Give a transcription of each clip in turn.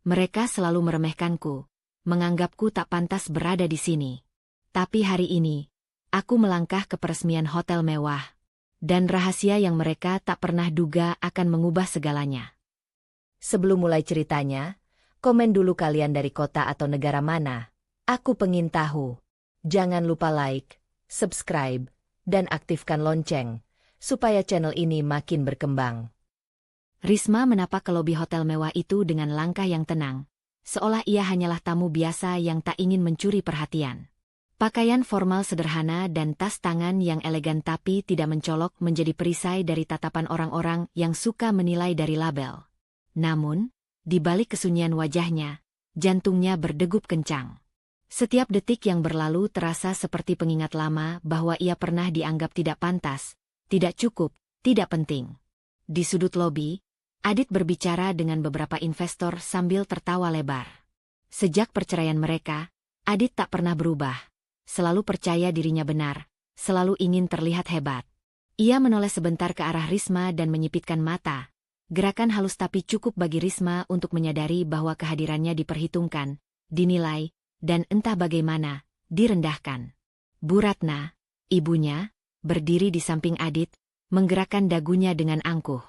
Mereka selalu meremehkanku, menganggapku tak pantas berada di sini. Tapi hari ini, aku melangkah ke peresmian hotel mewah. Dan rahasia yang mereka tak pernah duga akan mengubah segalanya. Sebelum mulai ceritanya, komen dulu kalian dari kota atau negara mana. Aku pengen tahu. Jangan lupa like, subscribe, dan aktifkan lonceng, supaya channel ini makin berkembang. Risma menapak ke lobi hotel mewah itu dengan langkah yang tenang, seolah ia hanyalah tamu biasa yang tak ingin mencuri perhatian. Pakaian formal sederhana dan tas tangan yang elegan tapi tidak mencolok menjadi perisai dari tatapan orang-orang yang suka menilai dari label. Namun, di balik kesunyian wajahnya, jantungnya berdegup kencang. Setiap detik yang berlalu terasa seperti pengingat lama bahwa ia pernah dianggap tidak pantas, tidak cukup, tidak penting. Di sudut lobi, Adit berbicara dengan beberapa investor sambil tertawa lebar. Sejak perceraian mereka, Adit tak pernah berubah. Selalu percaya dirinya benar, selalu ingin terlihat hebat. Ia menoleh sebentar ke arah Risma dan menyipitkan mata. Gerakan halus tapi cukup bagi Risma untuk menyadari bahwa kehadirannya diperhitungkan, dinilai, dan entah bagaimana, direndahkan. Bu Ratna, ibunya, berdiri di samping Adit, menggerakkan dagunya dengan angkuh.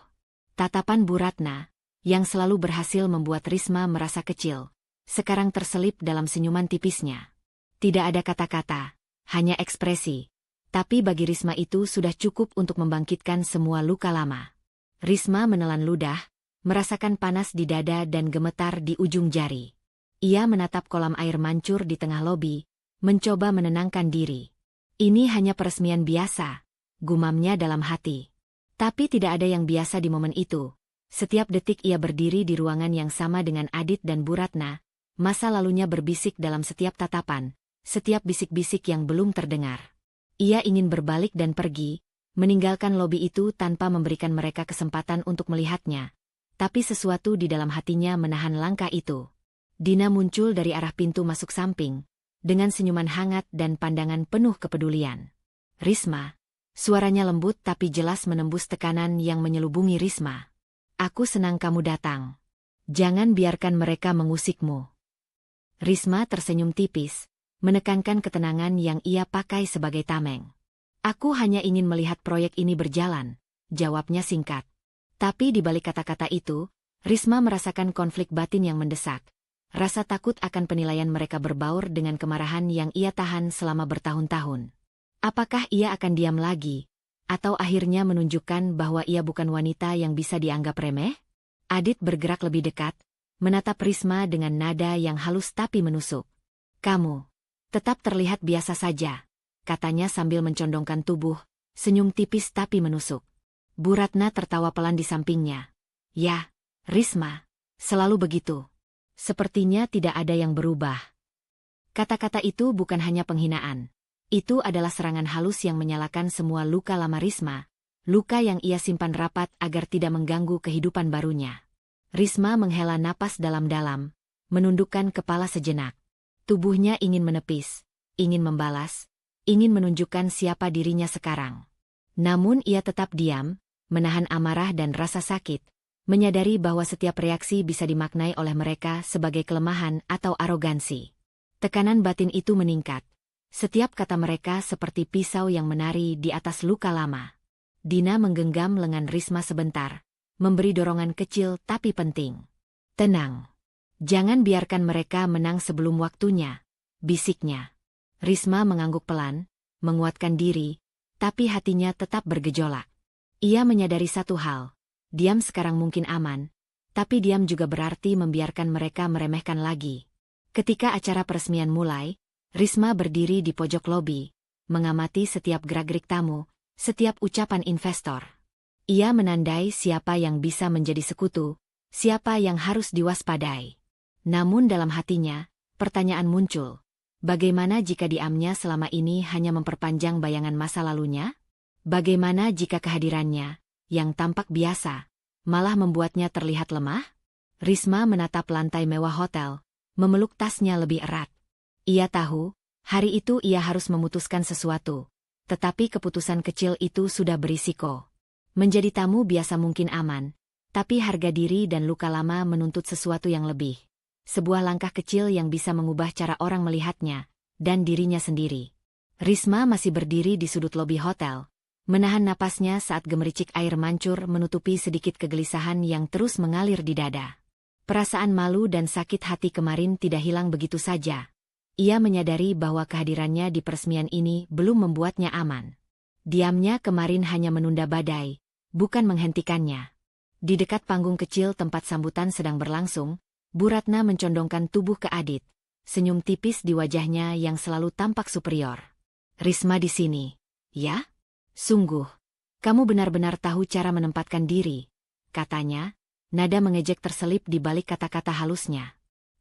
Tatapan Bu Ratna, yang selalu berhasil membuat Risma merasa kecil, sekarang terselip dalam senyuman tipisnya. Tidak ada kata-kata, hanya ekspresi. Tapi bagi Risma itu sudah cukup untuk membangkitkan semua luka lama. Risma menelan ludah, merasakan panas di dada dan gemetar di ujung jari. Ia menatap kolam air mancur di tengah lobi, mencoba menenangkan diri. Ini hanya peresmian biasa, gumamnya dalam hati. Tapi tidak ada yang biasa di momen itu. Setiap detik ia berdiri di ruangan yang sama dengan Adit dan Bu Ratna, masa lalunya berbisik dalam setiap tatapan. Setiap bisik-bisik yang belum terdengar. Ia ingin berbalik dan pergi, meninggalkan lobi itu tanpa memberikan mereka kesempatan untuk melihatnya. Tapi sesuatu di dalam hatinya menahan langkah itu. Dina muncul dari arah pintu masuk samping, dengan senyuman hangat dan pandangan penuh kepedulian. Risma, suaranya lembut tapi jelas menembus tekanan yang menyelubungi Risma. Aku senang kamu datang. Jangan biarkan mereka mengusikmu. Risma tersenyum tipis, menekankan ketenangan yang ia pakai sebagai tameng. Aku hanya ingin melihat proyek ini berjalan, jawabnya singkat. Tapi di balik kata-kata itu, Risma merasakan konflik batin yang mendesak. Rasa takut akan penilaian mereka berbaur dengan kemarahan yang ia tahan selama bertahun-tahun. Apakah ia akan diam lagi? Atau akhirnya menunjukkan bahwa ia bukan wanita yang bisa dianggap remeh? Adit bergerak lebih dekat, menatap Risma dengan nada yang halus tapi menusuk. Kamu tetap terlihat biasa saja, katanya sambil mencondongkan tubuh, senyum tipis tapi menusuk. Bu Ratna tertawa pelan di sampingnya. Ya, Risma, selalu begitu. Sepertinya tidak ada yang berubah. Kata-kata itu bukan hanya penghinaan. Itu adalah serangan halus yang menyalakan semua luka lama Risma, luka yang ia simpan rapat agar tidak mengganggu kehidupan barunya. Risma menghela napas dalam-dalam, menundukkan kepala sejenak. Tubuhnya ingin menepis, ingin membalas, ingin menunjukkan siapa dirinya sekarang. Namun ia tetap diam, menahan amarah dan rasa sakit, menyadari bahwa setiap reaksi bisa dimaknai oleh mereka sebagai kelemahan atau arogansi. Tekanan batin itu meningkat. Setiap kata mereka seperti pisau yang menari di atas luka lama. Dina menggenggam lengan Risma sebentar, memberi dorongan kecil tapi penting. Tenang. Jangan biarkan mereka menang sebelum waktunya, bisiknya. Risma mengangguk pelan, menguatkan diri, tapi hatinya tetap bergejolak. Ia menyadari satu hal, diam sekarang mungkin aman, tapi diam juga berarti membiarkan mereka meremehkan lagi. Ketika acara peresmian mulai, Risma berdiri di pojok lobi, mengamati setiap gerak-gerik tamu, setiap ucapan investor. Ia menandai siapa yang bisa menjadi sekutu, siapa yang harus diwaspadai. Namun dalam hatinya, pertanyaan muncul. Bagaimana jika diamnya selama ini hanya memperpanjang bayangan masa lalunya? Bagaimana jika kehadirannya, yang tampak biasa, malah membuatnya terlihat lemah? Risma menatap lantai mewah hotel, memeluk tasnya lebih erat. Ia tahu, hari itu ia harus memutuskan sesuatu. Tetapi keputusan kecil itu sudah berisiko. Menjadi tamu biasa mungkin aman, tapi harga diri dan luka lama menuntut sesuatu yang lebih. sebuah langkah kecil yang bisa mengubah cara orang melihatnya, dan dirinya sendiri. Risma masih berdiri di sudut lobi hotel, menahan napasnya saat gemericik air mancur menutupi sedikit kegelisahan yang terus mengalir di dada. Perasaan malu dan sakit hati kemarin tidak hilang begitu saja. Ia menyadari bahwa kehadirannya di peresmian ini belum membuatnya aman. Diamnya kemarin hanya menunda badai, bukan menghentikannya. Di dekat panggung kecil tempat sambutan sedang berlangsung, Bu Ratna mencondongkan tubuh ke Adit, senyum tipis di wajahnya yang selalu tampak superior. Risma di sini, ya? Sungguh, kamu benar-benar tahu cara menempatkan diri, katanya, nada mengejek terselip di balik kata-kata halusnya.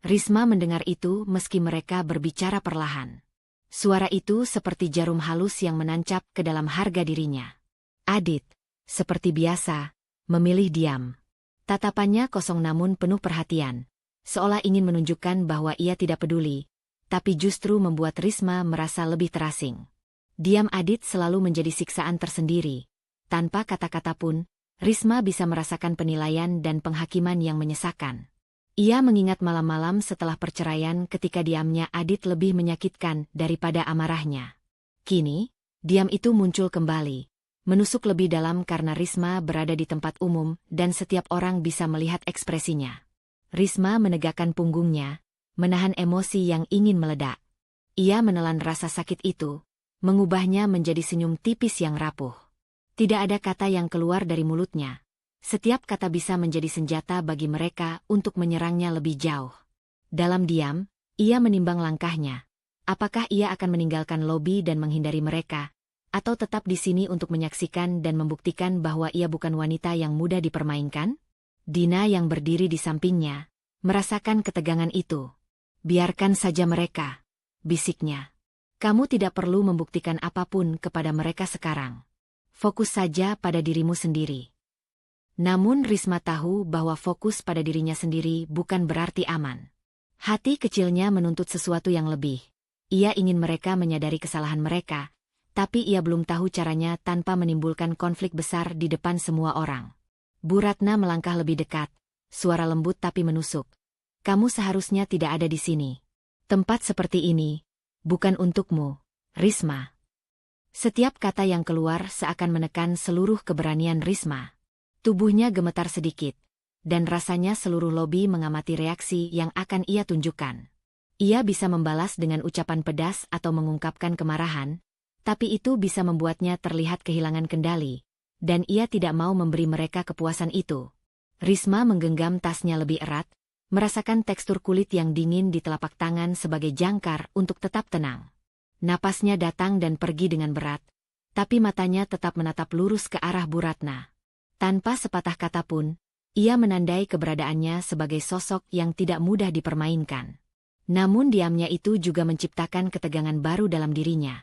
Risma mendengar itu meski mereka berbicara perlahan. Suara itu seperti jarum halus yang menancap ke dalam harga dirinya. Adit, seperti biasa, memilih diam. Tatapannya kosong namun penuh perhatian, seolah ingin menunjukkan bahwa ia tidak peduli, tapi justru membuat Risma merasa lebih terasing. Diam Adit selalu menjadi siksaan tersendiri. Tanpa kata-kata pun, Risma bisa merasakan penilaian dan penghakiman yang menyesakan. Ia mengingat malam-malam setelah perceraian ketika diamnya Adit lebih menyakitkan daripada amarahnya. Kini, diam itu muncul kembali, menusuk lebih dalam karena Risma berada di tempat umum dan setiap orang bisa melihat ekspresinya. Risma menegakkan punggungnya, menahan emosi yang ingin meledak. Ia menelan rasa sakit itu, mengubahnya menjadi senyum tipis yang rapuh. Tidak ada kata yang keluar dari mulutnya. Setiap kata bisa menjadi senjata bagi mereka untuk menyerangnya lebih jauh. Dalam diam, ia menimbang langkahnya. Apakah ia akan meninggalkan lobi dan menghindari mereka, atau tetap di sini untuk menyaksikan dan membuktikan bahwa ia bukan wanita yang mudah dipermainkan? Dina yang berdiri di sampingnya, merasakan ketegangan itu. Biarkan saja mereka, bisiknya. Kamu tidak perlu membuktikan apapun kepada mereka sekarang. Fokus saja pada dirimu sendiri. Namun Risma tahu bahwa fokus pada dirinya sendiri bukan berarti aman. Hati kecilnya menuntut sesuatu yang lebih. Ia ingin mereka menyadari kesalahan mereka, tapi ia belum tahu caranya tanpa menimbulkan konflik besar di depan semua orang. Bu Ratna melangkah lebih dekat, suara lembut tapi menusuk. Kamu seharusnya tidak ada di sini. Tempat seperti ini, bukan untukmu, Risma. Setiap kata yang keluar seakan menekan seluruh keberanian Risma. Tubuhnya gemetar sedikit, dan rasanya seluruh lobi mengamati reaksi yang akan ia tunjukkan. Ia bisa membalas dengan ucapan pedas atau mengungkapkan kemarahan, tapi itu bisa membuatnya terlihat kehilangan kendali, dan ia tidak mau memberi mereka kepuasan itu. Risma menggenggam tasnya lebih erat, merasakan tekstur kulit yang dingin di telapak tangan sebagai jangkar untuk tetap tenang. Napasnya datang dan pergi dengan berat, tapi matanya tetap menatap lurus ke arah Bu Ratna. Tanpa sepatah kata pun, ia menandai keberadaannya sebagai sosok yang tidak mudah dipermainkan. Namun diamnya itu juga menciptakan ketegangan baru dalam dirinya.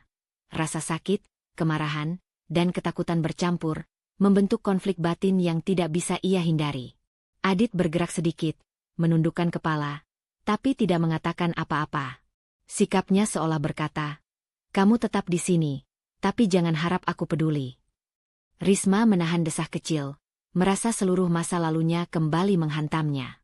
Rasa sakit, kemarahan, dan ketakutan bercampur, membentuk konflik batin yang tidak bisa ia hindari. Adit bergerak sedikit, menundukkan kepala, tapi tidak mengatakan apa-apa. Sikapnya seolah berkata, "Kamu tetap di sini, tapi jangan harap aku peduli." Risma menahan desah kecil, merasa seluruh masa lalunya kembali menghantamnya.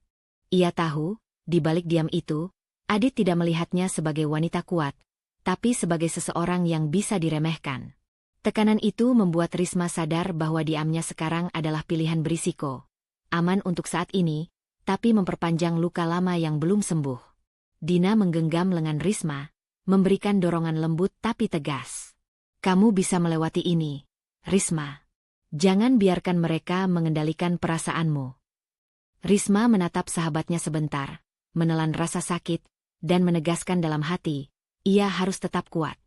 Ia tahu, di balik diam itu, Adit tidak melihatnya sebagai wanita kuat, tapi sebagai seseorang yang bisa diremehkan. Tekanan itu membuat Risma sadar bahwa diamnya sekarang adalah pilihan berisiko. Aman untuk saat ini, tapi memperpanjang luka lama yang belum sembuh. Dina menggenggam lengan Risma, memberikan dorongan lembut tapi tegas. Kamu bisa melewati ini, Risma. Jangan biarkan mereka mengendalikan perasaanmu. Risma menatap sahabatnya sebentar, menelan rasa sakit, dan menegaskan dalam hati, ia harus tetap kuat.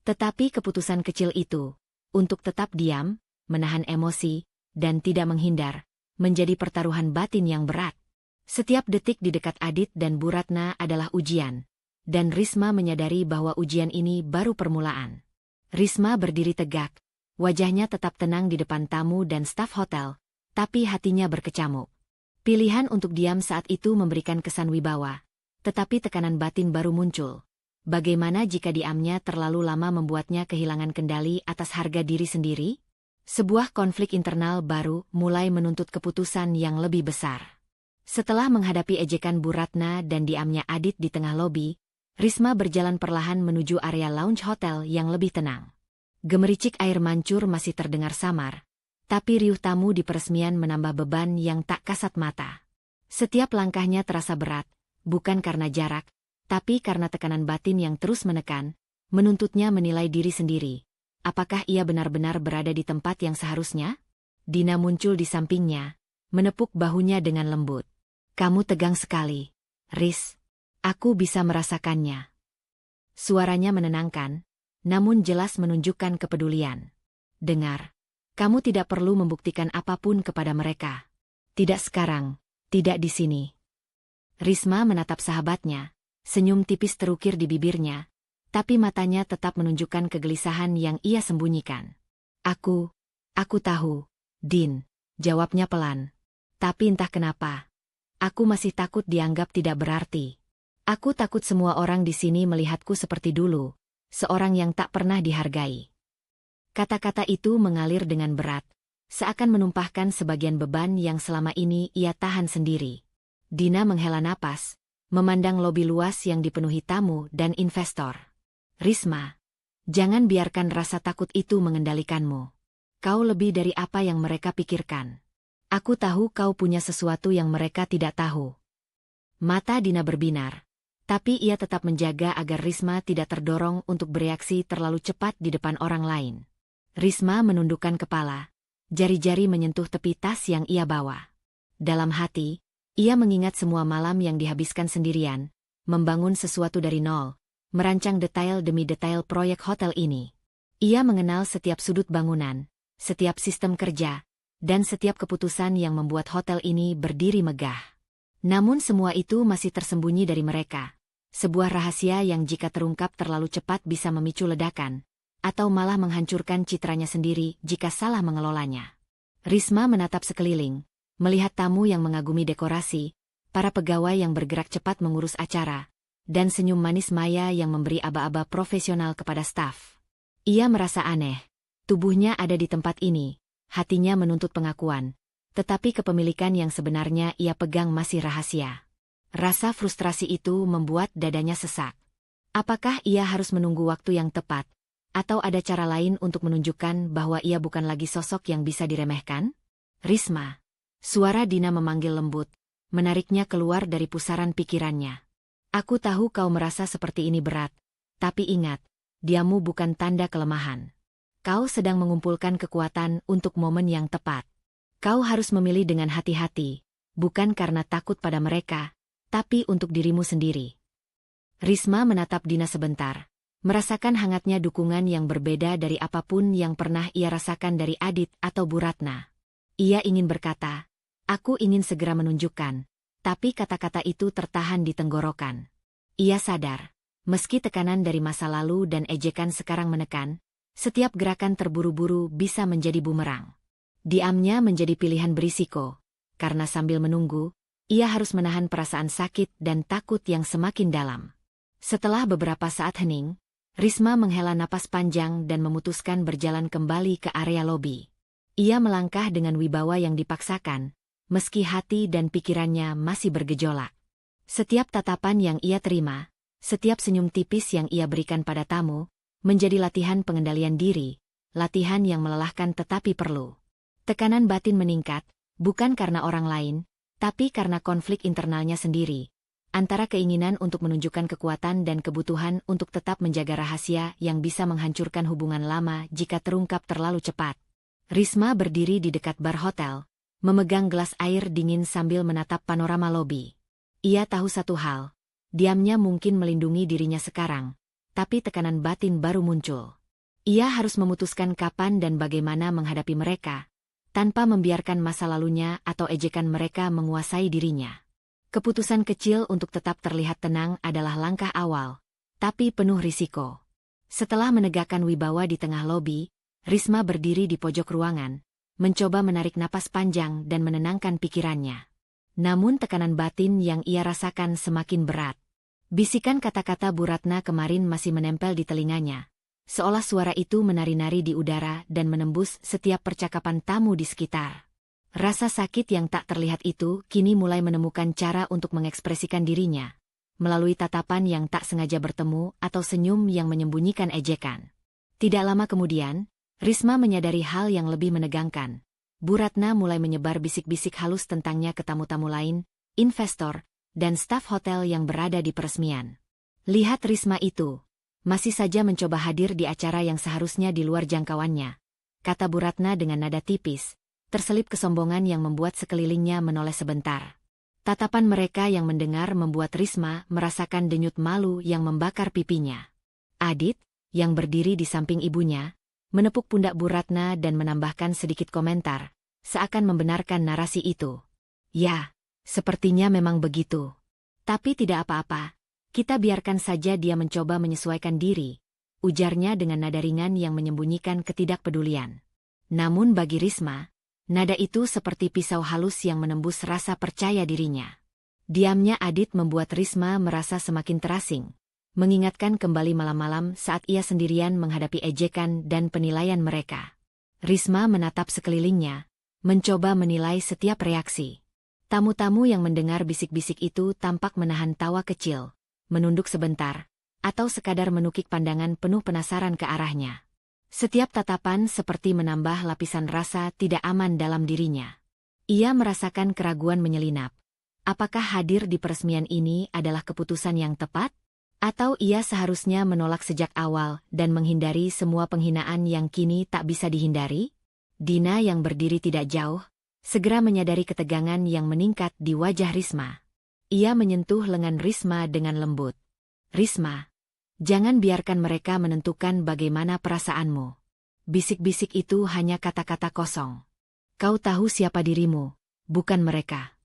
Tetapi keputusan kecil itu, untuk tetap diam, menahan emosi, dan tidak menghindar, menjadi pertaruhan batin yang berat. Setiap detik di dekat Adit dan Bu Ratna adalah ujian, dan Risma menyadari bahwa ujian ini baru permulaan. Risma berdiri tegak, wajahnya tetap tenang di depan tamu dan staf hotel, tapi hatinya berkecamuk. Pilihan untuk diam saat itu memberikan kesan wibawa, tetapi tekanan batin baru muncul. Bagaimana jika diamnya terlalu lama membuatnya kehilangan kendali atas harga diri sendiri? Sebuah konflik internal baru mulai menuntut keputusan yang lebih besar. Setelah menghadapi ejekan Bu Ratna dan diamnya Adit di tengah lobi, Risma berjalan perlahan menuju area lounge hotel yang lebih tenang. Gemericik air mancur masih terdengar samar, tapi riuh tamu di peresmian menambah beban yang tak kasat mata. Setiap langkahnya terasa berat, bukan karena jarak, tapi karena tekanan batin yang terus menekan, menuntutnya menilai diri sendiri. Apakah ia benar-benar berada di tempat yang seharusnya? Dina muncul di sampingnya, menepuk bahunya dengan lembut. Kamu tegang sekali, Riz. Aku bisa merasakannya. Suaranya menenangkan, namun jelas menunjukkan kepedulian. Dengar, kamu tidak perlu membuktikan apapun kepada mereka. Tidak sekarang, tidak di sini. Risma menatap sahabatnya, senyum tipis terukir di bibirnya, tapi matanya tetap menunjukkan kegelisahan yang ia sembunyikan. Aku tahu, Din, jawabnya pelan. Tapi entah kenapa, aku masih takut dianggap tidak berarti. Aku takut semua orang di sini melihatku seperti dulu, seorang yang tak pernah dihargai. Kata-kata itu mengalir dengan berat, seakan menumpahkan sebagian beban yang selama ini ia tahan sendiri. Dina menghela napas, memandang lobi luas yang dipenuhi tamu dan investor. Risma, jangan biarkan rasa takut itu mengendalikanmu. Kau lebih dari apa yang mereka pikirkan. Aku tahu kau punya sesuatu yang mereka tidak tahu. Mata Dina berbinar, tapi ia tetap menjaga agar Risma tidak terdorong untuk bereaksi terlalu cepat di depan orang lain. Risma menundukkan kepala, jari-jari menyentuh tepi tas yang ia bawa. Dalam hati, ia mengingat semua malam yang dihabiskan sendirian, membangun sesuatu dari nol, merancang detail demi detail proyek hotel ini. Ia mengenal setiap sudut bangunan, setiap sistem kerja, dan setiap keputusan yang membuat hotel ini berdiri megah. Namun semua itu masih tersembunyi dari mereka. Sebuah rahasia yang jika terungkap terlalu cepat bisa memicu ledakan, atau malah menghancurkan citranya sendiri jika salah mengelolanya. Risma menatap sekeliling, melihat tamu yang mengagumi dekorasi, para pegawai yang bergerak cepat mengurus acara, dan senyum manis Maya yang memberi aba-aba profesional kepada staf. Ia merasa aneh. Tubuhnya ada di tempat ini, hatinya menuntut pengakuan, tetapi kepemilikan yang sebenarnya ia pegang masih rahasia. Rasa frustrasi itu membuat dadanya sesak. Apakah ia harus menunggu waktu yang tepat, atau ada cara lain untuk menunjukkan bahwa ia bukan lagi sosok yang bisa diremehkan? Risma. Suara Dina memanggil lembut, menariknya keluar dari pusaran pikirannya. Aku tahu kau merasa seperti ini berat, tapi ingat, diammu bukan tanda kelemahan. Kau sedang mengumpulkan kekuatan untuk momen yang tepat. Kau harus memilih dengan hati-hati, bukan karena takut pada mereka, tapi untuk dirimu sendiri. Risma menatap Dina sebentar, merasakan hangatnya dukungan yang berbeda dari apapun yang pernah ia rasakan dari Adit atau Bu Ratna. Ia ingin berkata, aku ingin segera menunjukkan, tapi kata-kata itu tertahan di tenggorokan. Ia sadar, meski tekanan dari masa lalu dan ejekan sekarang menekan, setiap gerakan terburu-buru bisa menjadi bumerang. Diamnya menjadi pilihan berisiko, karena sambil menunggu, ia harus menahan perasaan sakit dan takut yang semakin dalam. Setelah beberapa saat hening, Risma menghela napas panjang dan memutuskan berjalan kembali ke area lobi. Ia melangkah dengan wibawa yang dipaksakan, meski hati dan pikirannya masih bergejolak. Setiap tatapan yang ia terima, setiap senyum tipis yang ia berikan pada tamu, menjadi latihan pengendalian diri, latihan yang melelahkan tetapi perlu. Tekanan batin meningkat, bukan karena orang lain, tapi karena konflik internalnya sendiri, antara keinginan untuk menunjukkan kekuatan dan kebutuhan untuk tetap menjaga rahasia yang bisa menghancurkan hubungan lama jika terungkap terlalu cepat. Risma berdiri di dekat bar hotel, memegang gelas air dingin sambil menatap panorama lobi. Ia tahu satu hal, diamnya mungkin melindungi dirinya sekarang, tapi tekanan batin baru muncul. Ia harus memutuskan kapan dan bagaimana menghadapi mereka, tanpa membiarkan masa lalunya atau ejekan mereka menguasai dirinya. Keputusan kecil untuk tetap terlihat tenang adalah langkah awal, tapi penuh risiko. Setelah menegakkan wibawa di tengah lobi, Risma berdiri di pojok ruangan, mencoba menarik napas panjang dan menenangkan pikirannya. Namun tekanan batin yang ia rasakan semakin berat. Bisikan kata-kata Bu Ratna kemarin masih menempel di telinganya, seolah suara itu menari-nari di udara dan menembus setiap percakapan tamu di sekitar. Rasa sakit yang tak terlihat itu kini mulai menemukan cara untuk mengekspresikan dirinya, melalui tatapan yang tak sengaja bertemu atau senyum yang menyembunyikan ejekan. Tidak lama kemudian, Risma menyadari hal yang lebih menegangkan. Bu Ratna mulai menyebar bisik-bisik halus tentangnya ke tamu-tamu lain, investor, dan staf hotel yang berada di peresmian. Lihat Risma itu, masih saja mencoba hadir di acara yang seharusnya di luar jangkauannya, kata Bu Ratna dengan nada tipis, terselip kesombongan yang membuat sekelilingnya menoleh sebentar. Tatapan mereka yang mendengar membuat Risma merasakan denyut malu yang membakar pipinya. Adit, yang berdiri di samping ibunya, menepuk pundak Bu Ratna dan menambahkan sedikit komentar, seakan membenarkan narasi itu. Ya, sepertinya memang begitu. Tapi tidak apa-apa, kita biarkan saja dia mencoba menyesuaikan diri, ujarnya dengan nada ringan yang menyembunyikan ketidakpedulian. Namun bagi Risma, nada itu seperti pisau halus yang menembus rasa percaya dirinya. Diamnya Adit membuat Risma merasa semakin terasing, mengingatkan kembali malam-malam saat ia sendirian menghadapi ejekan dan penilaian mereka. Risma menatap sekelilingnya, mencoba menilai setiap reaksi. Tamu-tamu yang mendengar bisik-bisik itu tampak menahan tawa kecil, menunduk sebentar, atau sekadar menukik pandangan penuh penasaran ke arahnya. Setiap tatapan seperti menambah lapisan rasa tidak aman dalam dirinya. Ia merasakan keraguan menyelinap. Apakah hadir di peresmian ini adalah keputusan yang tepat? Atau ia seharusnya menolak sejak awal dan menghindari semua penghinaan yang kini tak bisa dihindari? Dina yang berdiri tidak jauh, segera menyadari ketegangan yang meningkat di wajah Risma. Ia menyentuh lengan Risma dengan lembut. Risma, jangan biarkan mereka menentukan bagaimana perasaanmu. Bisik-bisik itu hanya kata-kata kosong. Kau tahu siapa dirimu, bukan mereka.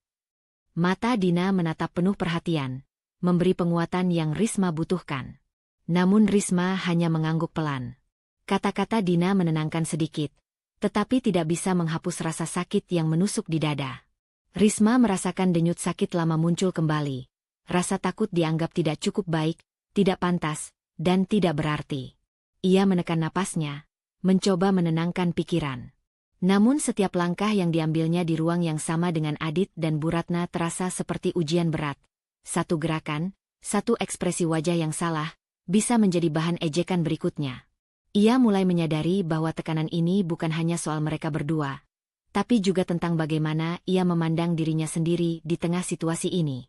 Mata Dina menatap penuh perhatian, memberi penguatan yang Risma butuhkan. Namun Risma hanya mengangguk pelan. Kata-kata Dina menenangkan sedikit, tetapi tidak bisa menghapus rasa sakit yang menusuk di dada. Risma merasakan denyut sakit lama muncul kembali. Rasa takut dianggap tidak cukup baik, tidak pantas, dan tidak berarti. Ia menekan napasnya, mencoba menenangkan pikiran. Namun setiap langkah yang diambilnya di ruang yang sama dengan Adit dan Bu Ratna terasa seperti ujian berat. Satu gerakan, satu ekspresi wajah yang salah, bisa menjadi bahan ejekan berikutnya. Ia mulai menyadari bahwa tekanan ini bukan hanya soal mereka berdua, tapi juga tentang bagaimana ia memandang dirinya sendiri di tengah situasi ini.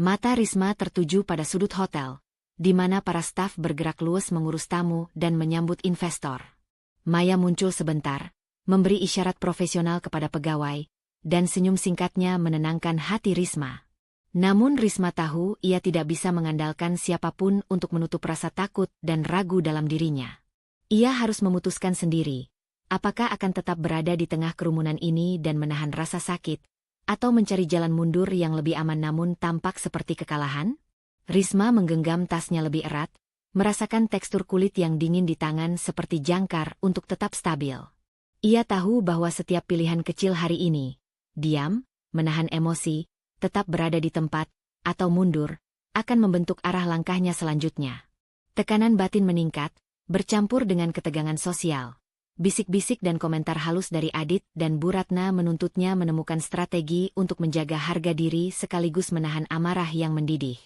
Mata Risma tertuju pada sudut hotel, di mana para staf bergerak luwes mengurus tamu dan menyambut investor. Maya muncul sebentar, memberi isyarat profesional kepada pegawai, dan senyum singkatnya menenangkan hati Risma. Namun Risma tahu ia tidak bisa mengandalkan siapapun untuk menutup rasa takut dan ragu dalam dirinya. Ia harus memutuskan sendiri, apakah akan tetap berada di tengah kerumunan ini dan menahan rasa sakit, atau mencari jalan mundur yang lebih aman namun tampak seperti kekalahan? Risma menggenggam tasnya lebih erat, merasakan tekstur kulit yang dingin di tangan seperti jangkar untuk tetap stabil. Ia tahu bahwa setiap pilihan kecil hari ini, diam, menahan emosi, tetap berada di tempat, atau mundur, akan membentuk arah langkahnya selanjutnya. Tekanan batin meningkat, bercampur dengan ketegangan sosial. Bisik-bisik dan komentar halus dari Adit dan Bu Ratna menuntutnya menemukan strategi untuk menjaga harga diri sekaligus menahan amarah yang mendidih.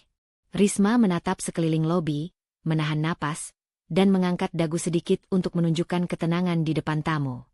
Risma menatap sekeliling lobi, menahan napas, dan mengangkat dagu sedikit untuk menunjukkan ketenangan di depan tamu.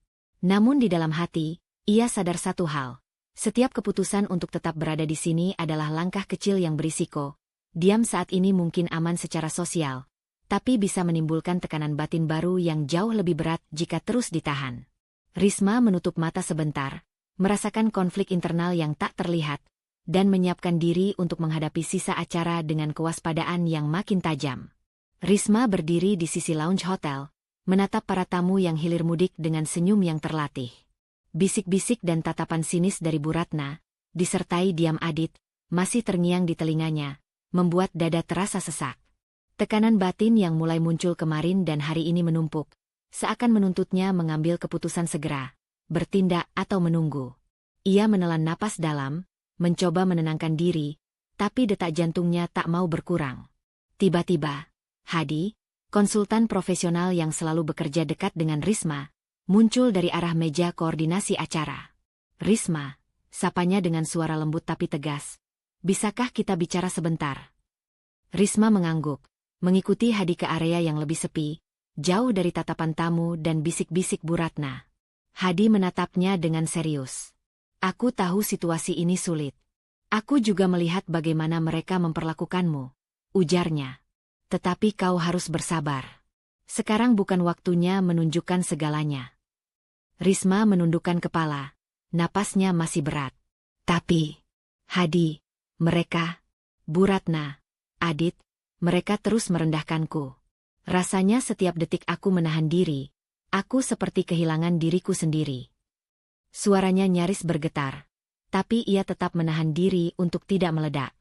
Namun di dalam hati, ia sadar satu hal. Setiap keputusan untuk tetap berada di sini adalah langkah kecil yang berisiko. Diam saat ini mungkin aman secara sosial, tapi bisa menimbulkan tekanan batin baru yang jauh lebih berat jika terus ditahan. Risma menutup mata sebentar, merasakan konflik internal yang tak terlihat, dan menyiapkan diri untuk menghadapi sisa acara dengan kewaspadaan yang makin tajam. Risma berdiri di sisi lounge hotel, menatap para tamu yang hilir mudik dengan senyum yang terlatih. Bisik-bisik dan tatapan sinis dari Bu Ratna, disertai diam Adit, masih terngiang di telinganya, membuat dada terasa sesak. Tekanan batin yang mulai muncul kemarin dan hari ini menumpuk, seakan menuntutnya mengambil keputusan segera, bertindak atau menunggu. Ia menelan napas dalam, mencoba menenangkan diri, tapi detak jantungnya tak mau berkurang. Tiba-tiba, Hadi, konsultan profesional yang selalu bekerja dekat dengan Risma, muncul dari arah meja koordinasi acara. Risma, sapanya dengan suara lembut tapi tegas. Bisakah kita bicara sebentar? Risma mengangguk, mengikuti Hadi ke area yang lebih sepi, jauh dari tatapan tamu dan bisik-bisik Bu Ratna. Hadi menatapnya dengan serius. Aku tahu situasi ini sulit. Aku juga melihat bagaimana mereka memperlakukanmu, ujarnya. Tetapi kau harus bersabar. Sekarang bukan waktunya menunjukkan segalanya. Risma menundukkan kepala. Napasnya masih berat. Tapi, Hadi, mereka, Bu Ratna, Adit, mereka terus merendahkanku. Rasanya setiap detik aku menahan diri, aku seperti kehilangan diriku sendiri. Suaranya nyaris bergetar, tapi ia tetap menahan diri untuk tidak meledak.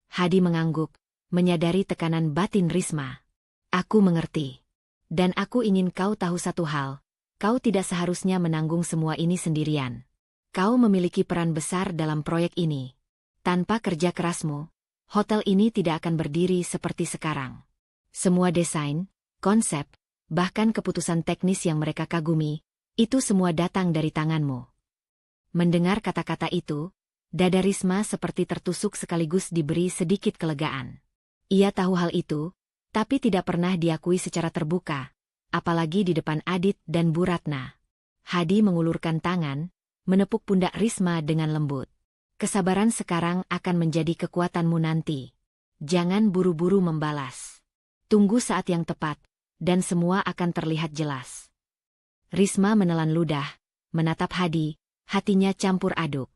Hadi mengangguk, menyadari tekanan batin Risma. Aku mengerti. Dan aku ingin kau tahu satu hal, kau tidak seharusnya menanggung semua ini sendirian. Kau memiliki peran besar dalam proyek ini. Tanpa kerja kerasmu, hotel ini tidak akan berdiri seperti sekarang. Semua desain, konsep, bahkan keputusan teknis yang mereka kagumi, itu semua datang dari tanganmu. Mendengar kata-kata itu, dada Risma seperti tertusuk sekaligus diberi sedikit kelegaan. Ia tahu hal itu, tapi tidak pernah diakui secara terbuka, apalagi di depan Adit dan Bu Ratna. Hadi mengulurkan tangan, menepuk pundak Risma dengan lembut. Kesabaran sekarang akan menjadi kekuatanmu nanti. Jangan buru-buru membalas. Tunggu saat yang tepat, dan semua akan terlihat jelas. Risma menelan ludah, menatap Hadi, hatinya campur aduk.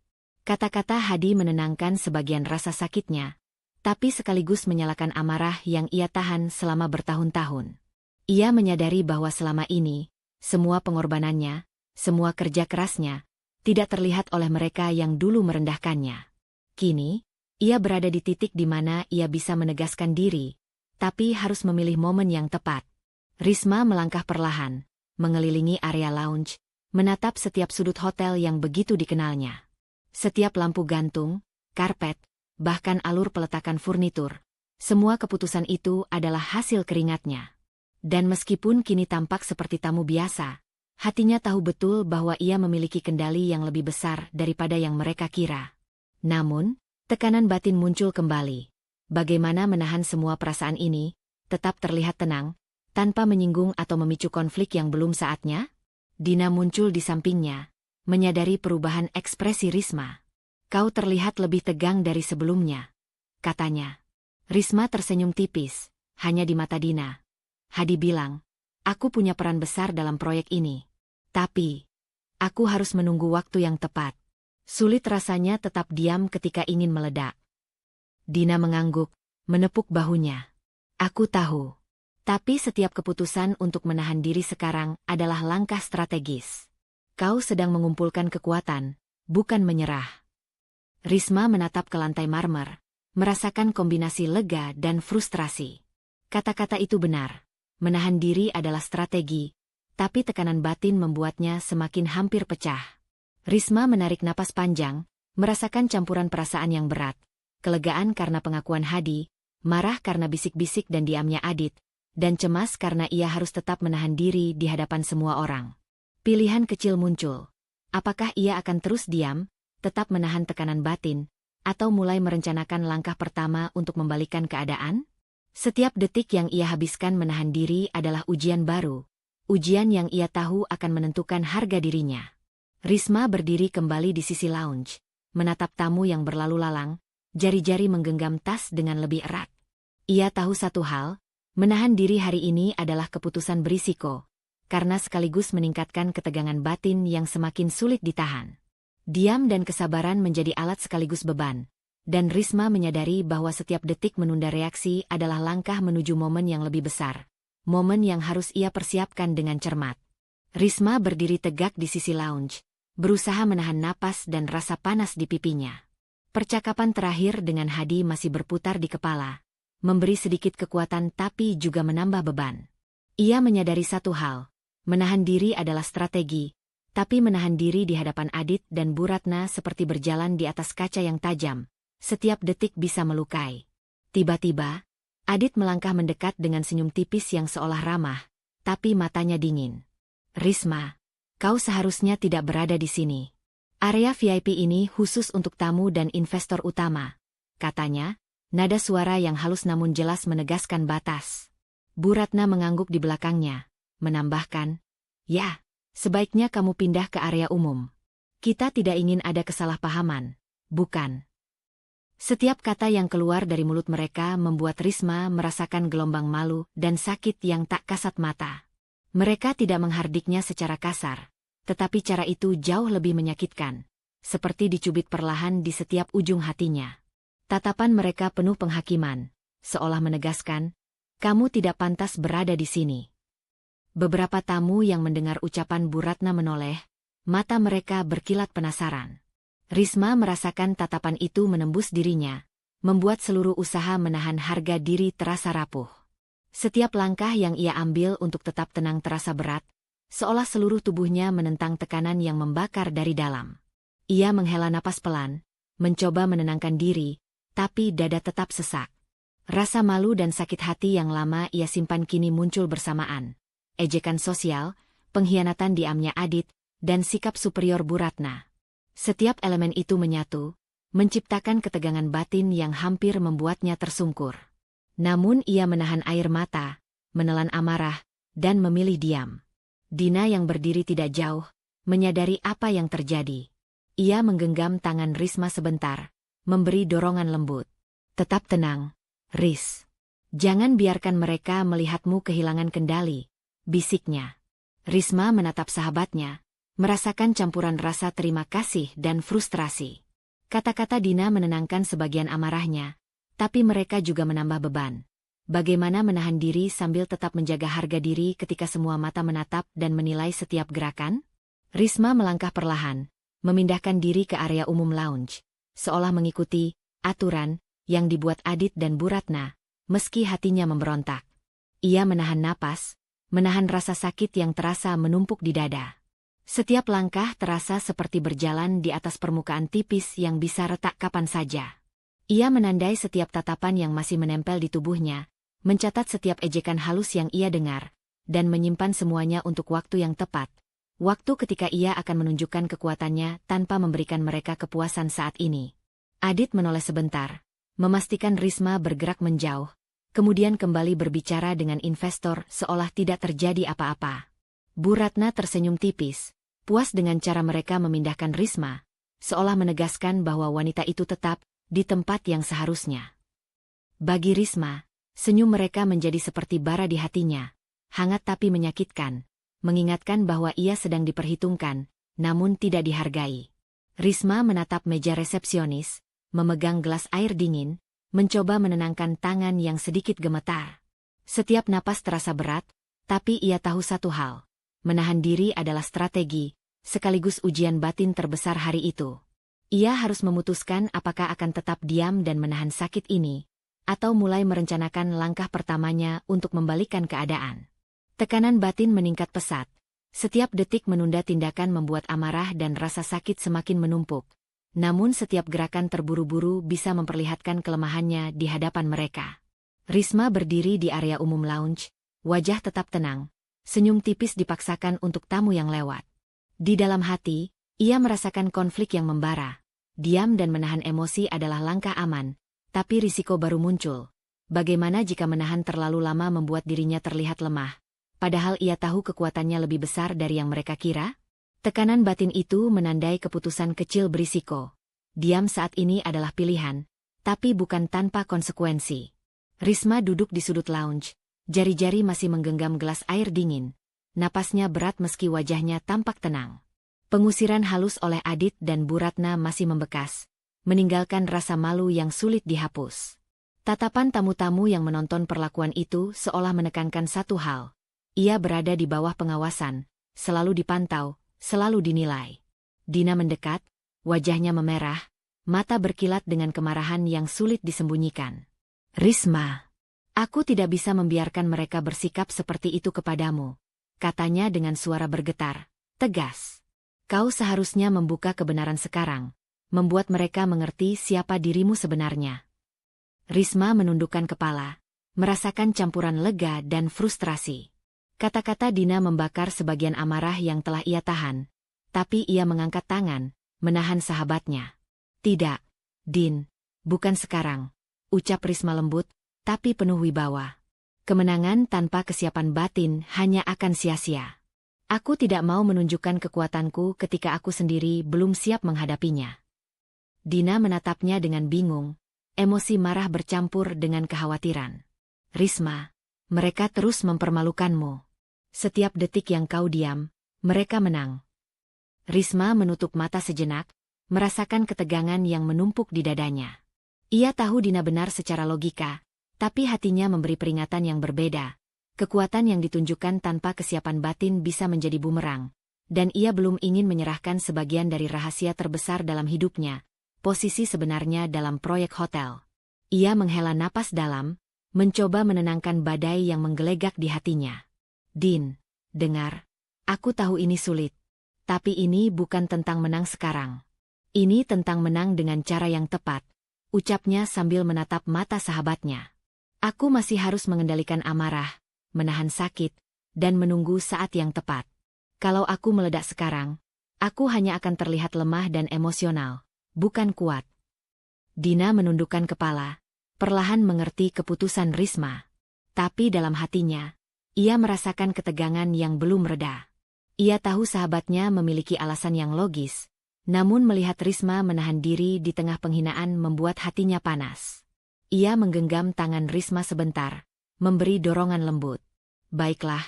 Kata-kata Hadi menenangkan sebagian rasa sakitnya, tapi sekaligus menyalakan amarah yang ia tahan selama bertahun-tahun. Ia menyadari bahwa selama ini, semua pengorbanannya, semua kerja kerasnya, tidak terlihat oleh mereka yang dulu merendahkannya. Kini, ia berada di titik di mana ia bisa menegaskan diri, tapi harus memilih momen yang tepat. Risma melangkah perlahan, mengelilingi area lounge, menatap setiap sudut hotel yang begitu dikenalnya. Setiap lampu gantung, karpet, bahkan alur peletakan furnitur, semua keputusan itu adalah hasil keringatnya. Dan meskipun kini tampak seperti tamu biasa, hatinya tahu betul bahwa ia memiliki kendali yang lebih besar daripada yang mereka kira. Namun, tekanan batin muncul kembali. Bagaimana menahan semua perasaan ini, tetap terlihat tenang, tanpa menyinggung atau memicu konflik yang belum saatnya? Dina muncul di sampingnya, menyadari perubahan ekspresi Risma. Kau terlihat lebih tegang dari sebelumnya, katanya. Risma tersenyum tipis, hanya di mata Dina. Hadi bilang, aku punya peran besar dalam proyek ini. Tapi, aku harus menunggu waktu yang tepat. Sulit rasanya tetap diam ketika ingin meledak. Dina mengangguk, menepuk bahunya. Aku tahu. Tapi setiap keputusan untuk menahan diri sekarang adalah langkah strategis. Kau sedang mengumpulkan kekuatan, bukan menyerah. Risma menatap ke lantai marmer, merasakan kombinasi lega dan frustrasi. Kata-kata itu benar. Menahan diri adalah strategi, tapi tekanan batin membuatnya semakin hampir pecah. Risma menarik napas panjang, merasakan campuran perasaan yang berat, kelegaan karena pengakuan Hadi, marah karena bisik-bisik dan diamnya Adit, dan cemas karena ia harus tetap menahan diri di hadapan semua orang. Pilihan kecil muncul. Apakah ia akan terus diam, tetap menahan tekanan batin, atau mulai merencanakan langkah pertama untuk membalikkan keadaan? Setiap detik yang ia habiskan menahan diri adalah ujian baru, ujian yang ia tahu akan menentukan harga dirinya. Risma berdiri kembali di sisi lounge, menatap tamu yang berlalu lalang, jari-jari menggenggam tas dengan lebih erat. Ia tahu satu hal, menahan diri hari ini adalah keputusan berisiko, karena sekaligus meningkatkan ketegangan batin yang semakin sulit ditahan. Diam dan kesabaran menjadi alat sekaligus beban. Dan Risma menyadari bahwa setiap detik menunda reaksi adalah langkah menuju momen yang lebih besar. Momen yang harus ia persiapkan dengan cermat. Risma berdiri tegak di sisi lounge, berusaha menahan napas dan rasa panas di pipinya. Percakapan terakhir dengan Hadi masih berputar di kepala, memberi sedikit kekuatan tapi juga menambah beban. Ia menyadari satu hal, menahan diri adalah strategi, tapi menahan diri di hadapan Adit dan Bu Ratna seperti berjalan di atas kaca yang tajam. Setiap detik bisa melukai. Tiba-tiba, Adit melangkah mendekat dengan senyum tipis yang seolah ramah, tapi matanya dingin. Risma, kau seharusnya tidak berada di sini. Area VIP ini khusus untuk tamu dan investor utama, katanya, nada suara yang halus namun jelas menegaskan batas. Bu Ratna mengangguk di belakangnya, menambahkan, "Ya, sebaiknya kamu pindah ke area umum. Kita tidak ingin ada kesalahpahaman, bukan?" Setiap kata yang keluar dari mulut mereka membuat Risma merasakan gelombang malu dan sakit yang tak kasat mata. Mereka tidak menghardiknya secara kasar, tetapi cara itu jauh lebih menyakitkan, seperti dicubit perlahan di setiap ujung hatinya. Tatapan mereka penuh penghakiman, seolah menegaskan, "Kamu tidak pantas berada di sini." Beberapa tamu yang mendengar ucapan Bu Ratna menoleh, mata mereka berkilat penasaran. Risma merasakan tatapan itu menembus dirinya, membuat seluruh usaha menahan harga diri terasa rapuh. Setiap langkah yang ia ambil untuk tetap tenang terasa berat, seolah seluruh tubuhnya menentang tekanan yang membakar dari dalam. Ia menghela napas pelan, mencoba menenangkan diri, tapi dada tetap sesak. Rasa malu dan sakit hati yang lama ia simpan kini muncul bersamaan. Ejekan sosial, pengkhianatan diamnya Adit, dan sikap superior Bu Ratna. Setiap elemen itu menyatu, menciptakan ketegangan batin yang hampir membuatnya tersungkur. Namun ia menahan air mata, menelan amarah, dan memilih diam. Dina yang berdiri tidak jauh, menyadari apa yang terjadi. Ia menggenggam tangan Risma sebentar, memberi dorongan lembut. "Tetap tenang, Ris. Jangan biarkan mereka melihatmu kehilangan kendali," bisiknya. Risma menatap sahabatnya, merasakan campuran rasa terima kasih dan frustrasi. Kata-kata Dina menenangkan sebagian amarahnya, tapi mereka juga menambah beban. Bagaimana menahan diri sambil tetap menjaga harga diri ketika semua mata menatap dan menilai setiap gerakan? Risma melangkah perlahan, memindahkan diri ke area umum lounge, seolah mengikuti aturan yang dibuat Adit dan Bu Ratna, meski hatinya memberontak. Ia menahan napas, menahan rasa sakit yang terasa menumpuk di dada. Setiap langkah terasa seperti berjalan di atas permukaan tipis yang bisa retak kapan saja. Ia menandai setiap tatapan yang masih menempel di tubuhnya, mencatat setiap ejekan halus yang ia dengar, dan menyimpan semuanya untuk waktu yang tepat. Waktu ketika ia akan menunjukkan kekuatannya tanpa memberikan mereka kepuasan saat ini. Adit menoleh sebentar, memastikan Risma bergerak menjauh, kemudian kembali berbicara dengan investor seolah tidak terjadi apa-apa. Bu Ratna tersenyum tipis, puas dengan cara mereka memindahkan Risma, seolah menegaskan bahwa wanita itu tetap di tempat yang seharusnya. Bagi Risma, senyum mereka menjadi seperti bara di hatinya, hangat tapi menyakitkan, mengingatkan bahwa ia sedang diperhitungkan, namun tidak dihargai. Risma menatap meja resepsionis, memegang gelas air dingin, mencoba menenangkan tangan yang sedikit gemetar. Setiap napas terasa berat, tapi ia tahu satu hal. Menahan diri adalah strategi, sekaligus ujian batin terbesar hari itu. Ia harus memutuskan apakah akan tetap diam dan menahan sakit ini, atau mulai merencanakan langkah pertamanya untuk membalikkan keadaan. Tekanan batin meningkat pesat. Setiap detik menunda tindakan membuat amarah dan rasa sakit semakin menumpuk. Namun setiap gerakan terburu-buru bisa memperlihatkan kelemahannya di hadapan mereka. Risma berdiri di area umum lounge, wajah tetap tenang. Senyum tipis dipaksakan untuk tamu yang lewat. Di dalam hati, ia merasakan konflik yang membara. Diam dan menahan emosi adalah langkah aman, tapi risiko baru muncul. Bagaimana jika menahan terlalu lama membuat dirinya terlihat lemah? Padahal ia tahu kekuatannya lebih besar dari yang mereka kira? Tekanan batin itu menandai keputusan kecil berisiko. Diam saat ini adalah pilihan, tapi bukan tanpa konsekuensi. Risma duduk di sudut lounge. Jari-jari masih menggenggam gelas air dingin. Napasnya berat meski wajahnya tampak tenang. Pengusiran halus oleh Adit dan Bu Ratna masih membekas, meninggalkan rasa malu yang sulit dihapus. Tatapan tamu-tamu yang menonton perlakuan itu seolah menekankan satu hal. Ia berada di bawah pengawasan, selalu dipantau, selalu dinilai. Dina mendekat, wajahnya memerah, mata berkilat dengan kemarahan yang sulit disembunyikan. "Risma, aku tidak bisa membiarkan mereka bersikap seperti itu kepadamu," katanya dengan suara bergetar, tegas. "Kau seharusnya membuka kebenaran sekarang, membuat mereka mengerti siapa dirimu sebenarnya." Risma menundukkan kepala, merasakan campuran lega dan frustrasi. Kata-kata Dina membakar sebagian amarah yang telah ia tahan, tapi ia mengangkat tangan, menahan sahabatnya. Tidak, Din, bukan sekarang, ucap Risma lembut, tapi penuh wibawa. Kemenangan tanpa kesiapan batin hanya akan sia-sia. Aku tidak mau menunjukkan kekuatanku ketika aku sendiri belum siap menghadapinya. Dina menatapnya dengan bingung, emosi marah bercampur dengan kekhawatiran. Risma, mereka terus mempermalukanmu. Setiap detik yang kau diam, mereka menang. Risma menutup mata sejenak, merasakan ketegangan yang menumpuk di dadanya. Ia tahu Dina benar secara logika, tapi hatinya memberi peringatan yang berbeda. Kekuatan yang ditunjukkan tanpa kesiapan batin bisa menjadi bumerang, dan ia belum ingin menyerahkan sebagian dari rahasia terbesar dalam hidupnya, posisi sebenarnya dalam proyek hotel. Ia menghela napas dalam, mencoba menenangkan badai yang menggelegak di hatinya. Din, dengar, aku tahu ini sulit. Tapi ini bukan tentang menang sekarang. Ini tentang menang dengan cara yang tepat, ucapnya sambil menatap mata sahabatnya. Aku masih harus mengendalikan amarah, menahan sakit, dan menunggu saat yang tepat. Kalau aku meledak sekarang, aku hanya akan terlihat lemah dan emosional, bukan kuat. Dina menundukkan kepala, perlahan mengerti keputusan Risma. Tapi dalam hatinya, ia merasakan ketegangan yang belum reda. Ia tahu sahabatnya memiliki alasan yang logis, namun melihat Risma menahan diri di tengah penghinaan membuat hatinya panas. Ia menggenggam tangan Risma sebentar, memberi dorongan lembut. Baiklah,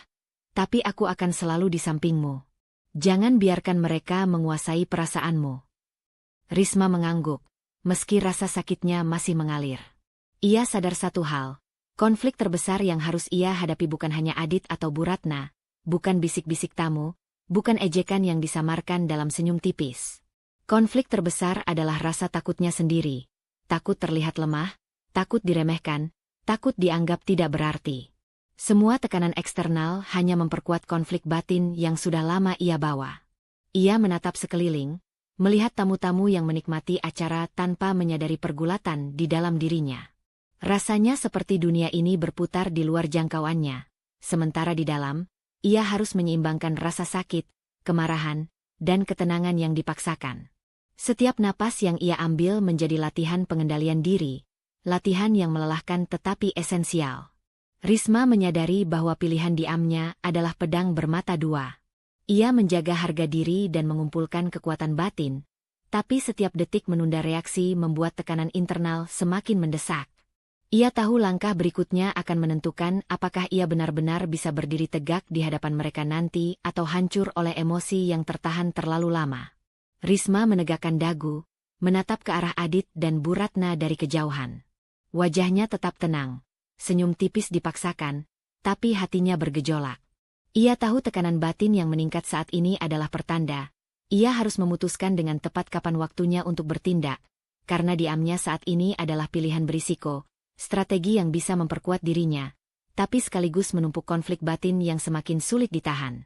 tapi aku akan selalu di sampingmu. Jangan biarkan mereka menguasai perasaanmu. Risma mengangguk, meski rasa sakitnya masih mengalir. Ia sadar satu hal, konflik terbesar yang harus ia hadapi bukan hanya Adit atau Bu Ratna, bukan bisik-bisik tamu, bukan ejekan yang disamarkan dalam senyum tipis. Konflik terbesar adalah rasa takutnya sendiri, takut terlihat lemah, takut diremehkan, takut dianggap tidak berarti. Semua tekanan eksternal hanya memperkuat konflik batin yang sudah lama ia bawa. Ia menatap sekeliling, melihat tamu-tamu yang menikmati acara tanpa menyadari pergulatan di dalam dirinya. Rasanya seperti dunia ini berputar di luar jangkauannya, sementara di dalam, ia harus menyeimbangkan rasa sakit, kemarahan, dan ketenangan yang dipaksakan. Setiap napas yang ia ambil menjadi latihan pengendalian diri, latihan yang melelahkan tetapi esensial. Risma menyadari bahwa pilihan diamnya adalah pedang bermata dua. Ia menjaga harga diri dan mengumpulkan kekuatan batin, tapi setiap detik menunda reaksi membuat tekanan internal semakin mendesak. Ia tahu langkah berikutnya akan menentukan apakah ia benar-benar bisa berdiri tegak di hadapan mereka nanti atau hancur oleh emosi yang tertahan terlalu lama. Risma menegakkan dagu, menatap ke arah Adit dan Bu Ratna dari kejauhan. Wajahnya tetap tenang, senyum tipis dipaksakan, tapi hatinya bergejolak. Ia tahu tekanan batin yang meningkat saat ini adalah pertanda. Ia harus memutuskan dengan tepat kapan waktunya untuk bertindak, karena diamnya saat ini adalah pilihan berisiko, strategi yang bisa memperkuat dirinya, tapi sekaligus menumpuk konflik batin yang semakin sulit ditahan.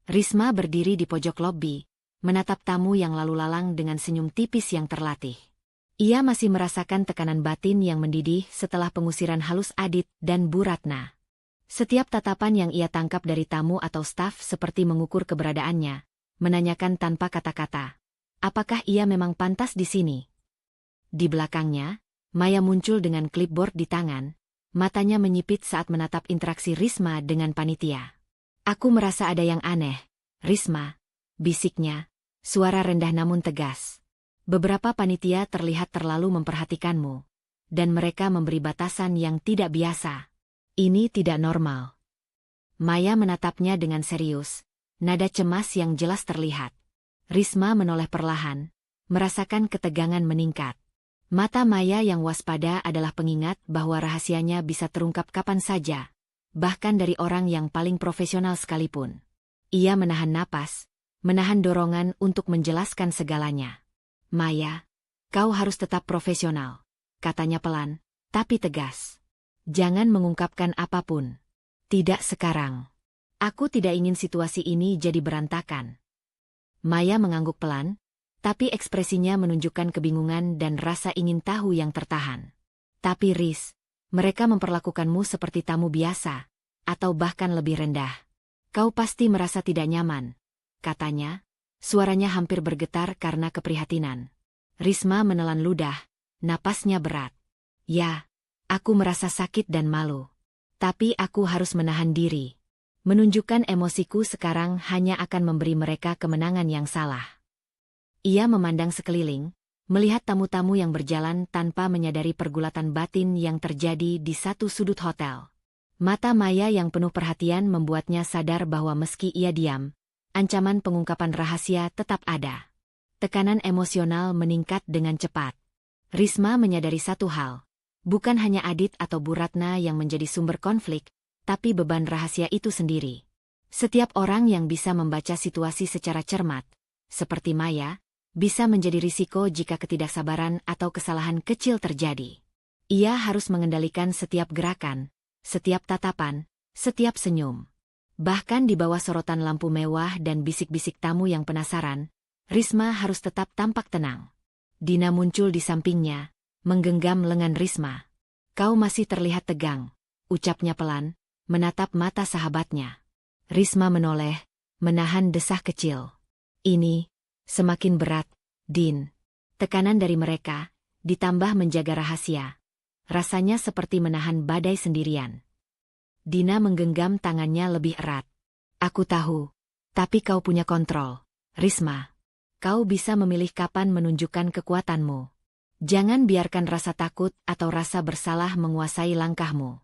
Risma berdiri di pojok lobi, menatap tamu yang lalu lalang dengan senyum tipis yang terlatih. Ia masih merasakan tekanan batin yang mendidih setelah pengusiran halus Adit dan Bu Ratna. Setiap tatapan yang ia tangkap dari tamu atau staf seperti mengukur keberadaannya, menanyakan tanpa kata-kata, apakah ia memang pantas di sini? Di belakangnya, Maya muncul dengan clipboard di tangan, matanya menyipit saat menatap interaksi Risma dengan panitia. Aku merasa ada yang aneh, Risma, bisiknya, suara rendah namun tegas. Beberapa panitia terlihat terlalu memperhatikanmu, dan mereka memberi batasan yang tidak biasa. Ini tidak normal. Maya menatapnya dengan serius, nada cemas yang jelas terlihat. Risma menoleh perlahan, merasakan ketegangan meningkat. Mata Maya yang waspada adalah pengingat bahwa rahasianya bisa terungkap kapan saja, bahkan dari orang yang paling profesional sekalipun. Ia menahan napas, menahan dorongan untuk menjelaskan segalanya. Maya, kau harus tetap profesional, katanya pelan, tapi tegas. Jangan mengungkapkan apapun. Tidak sekarang. Aku tidak ingin situasi ini jadi berantakan. Maya mengangguk pelan, tapi ekspresinya menunjukkan kebingungan dan rasa ingin tahu yang tertahan. Tapi Riz, mereka memperlakukanmu seperti tamu biasa, atau bahkan lebih rendah. Kau pasti merasa tidak nyaman, katanya. Suaranya hampir bergetar karena keprihatinan. Risma menelan ludah, napasnya berat. Ya, aku merasa sakit dan malu. Tapi aku harus menahan diri. Menunjukkan emosiku sekarang hanya akan memberi mereka kemenangan yang salah. Ia memandang sekeliling, melihat tamu-tamu yang berjalan tanpa menyadari pergulatan batin yang terjadi di satu sudut hotel. Mata Maya yang penuh perhatian membuatnya sadar bahwa meski ia diam, ancaman pengungkapan rahasia tetap ada. Tekanan emosional meningkat dengan cepat. Risma menyadari satu hal. Bukan hanya Adit atau Bu Ratna yang menjadi sumber konflik, tapi beban rahasia itu sendiri. Setiap orang yang bisa membaca situasi secara cermat, seperti Maya, bisa menjadi risiko jika ketidaksabaran atau kesalahan kecil terjadi. Ia harus mengendalikan setiap gerakan, setiap tatapan, setiap senyum. Bahkan di bawah sorotan lampu mewah dan bisik-bisik tamu yang penasaran, Risma harus tetap tampak tenang. Dina muncul di sampingnya, menggenggam lengan Risma. "Kau masih terlihat tegang," ucapnya pelan, menatap mata sahabatnya. Risma menoleh, menahan desah kecil. "Ini semakin berat, Din." Tekanan dari mereka, ditambah menjaga rahasia. Rasanya seperti menahan badai sendirian. Dina menggenggam tangannya lebih erat. "Aku tahu, tapi kau punya kontrol, Risma. Kau bisa memilih kapan menunjukkan kekuatanmu. Jangan biarkan rasa takut atau rasa bersalah menguasai langkahmu.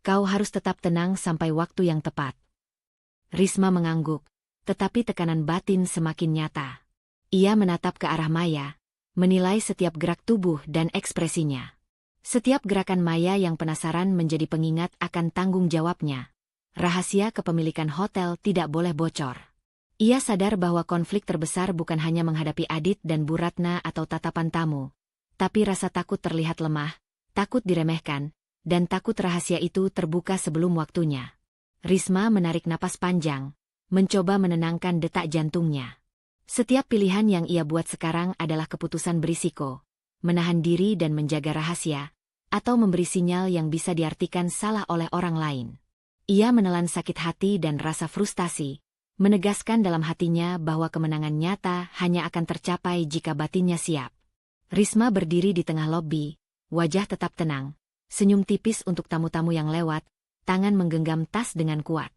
Kau harus tetap tenang sampai waktu yang tepat." Risma mengangguk, tetapi tekanan batin semakin nyata. Ia menatap ke arah Maya, menilai setiap gerak tubuh dan ekspresinya. Setiap gerakan Maya yang penasaran menjadi pengingat akan tanggung jawabnya. Rahasia kepemilikan hotel tidak boleh bocor. Ia sadar bahwa konflik terbesar bukan hanya menghadapi Adit dan Bu Ratna atau tatapan tamu, tapi rasa takut terlihat lemah, takut diremehkan, dan takut rahasia itu terbuka sebelum waktunya. Risma menarik napas panjang, mencoba menenangkan detak jantungnya. Setiap pilihan yang ia buat sekarang adalah keputusan berisiko, menahan diri dan menjaga rahasia, atau memberi sinyal yang bisa diartikan salah oleh orang lain. Ia menelan sakit hati dan rasa frustasi, menegaskan dalam hatinya bahwa kemenangan nyata hanya akan tercapai jika batinnya siap. Risma berdiri di tengah lobi, wajah tetap tenang, senyum tipis untuk tamu-tamu yang lewat, tangan menggenggam tas dengan kuat.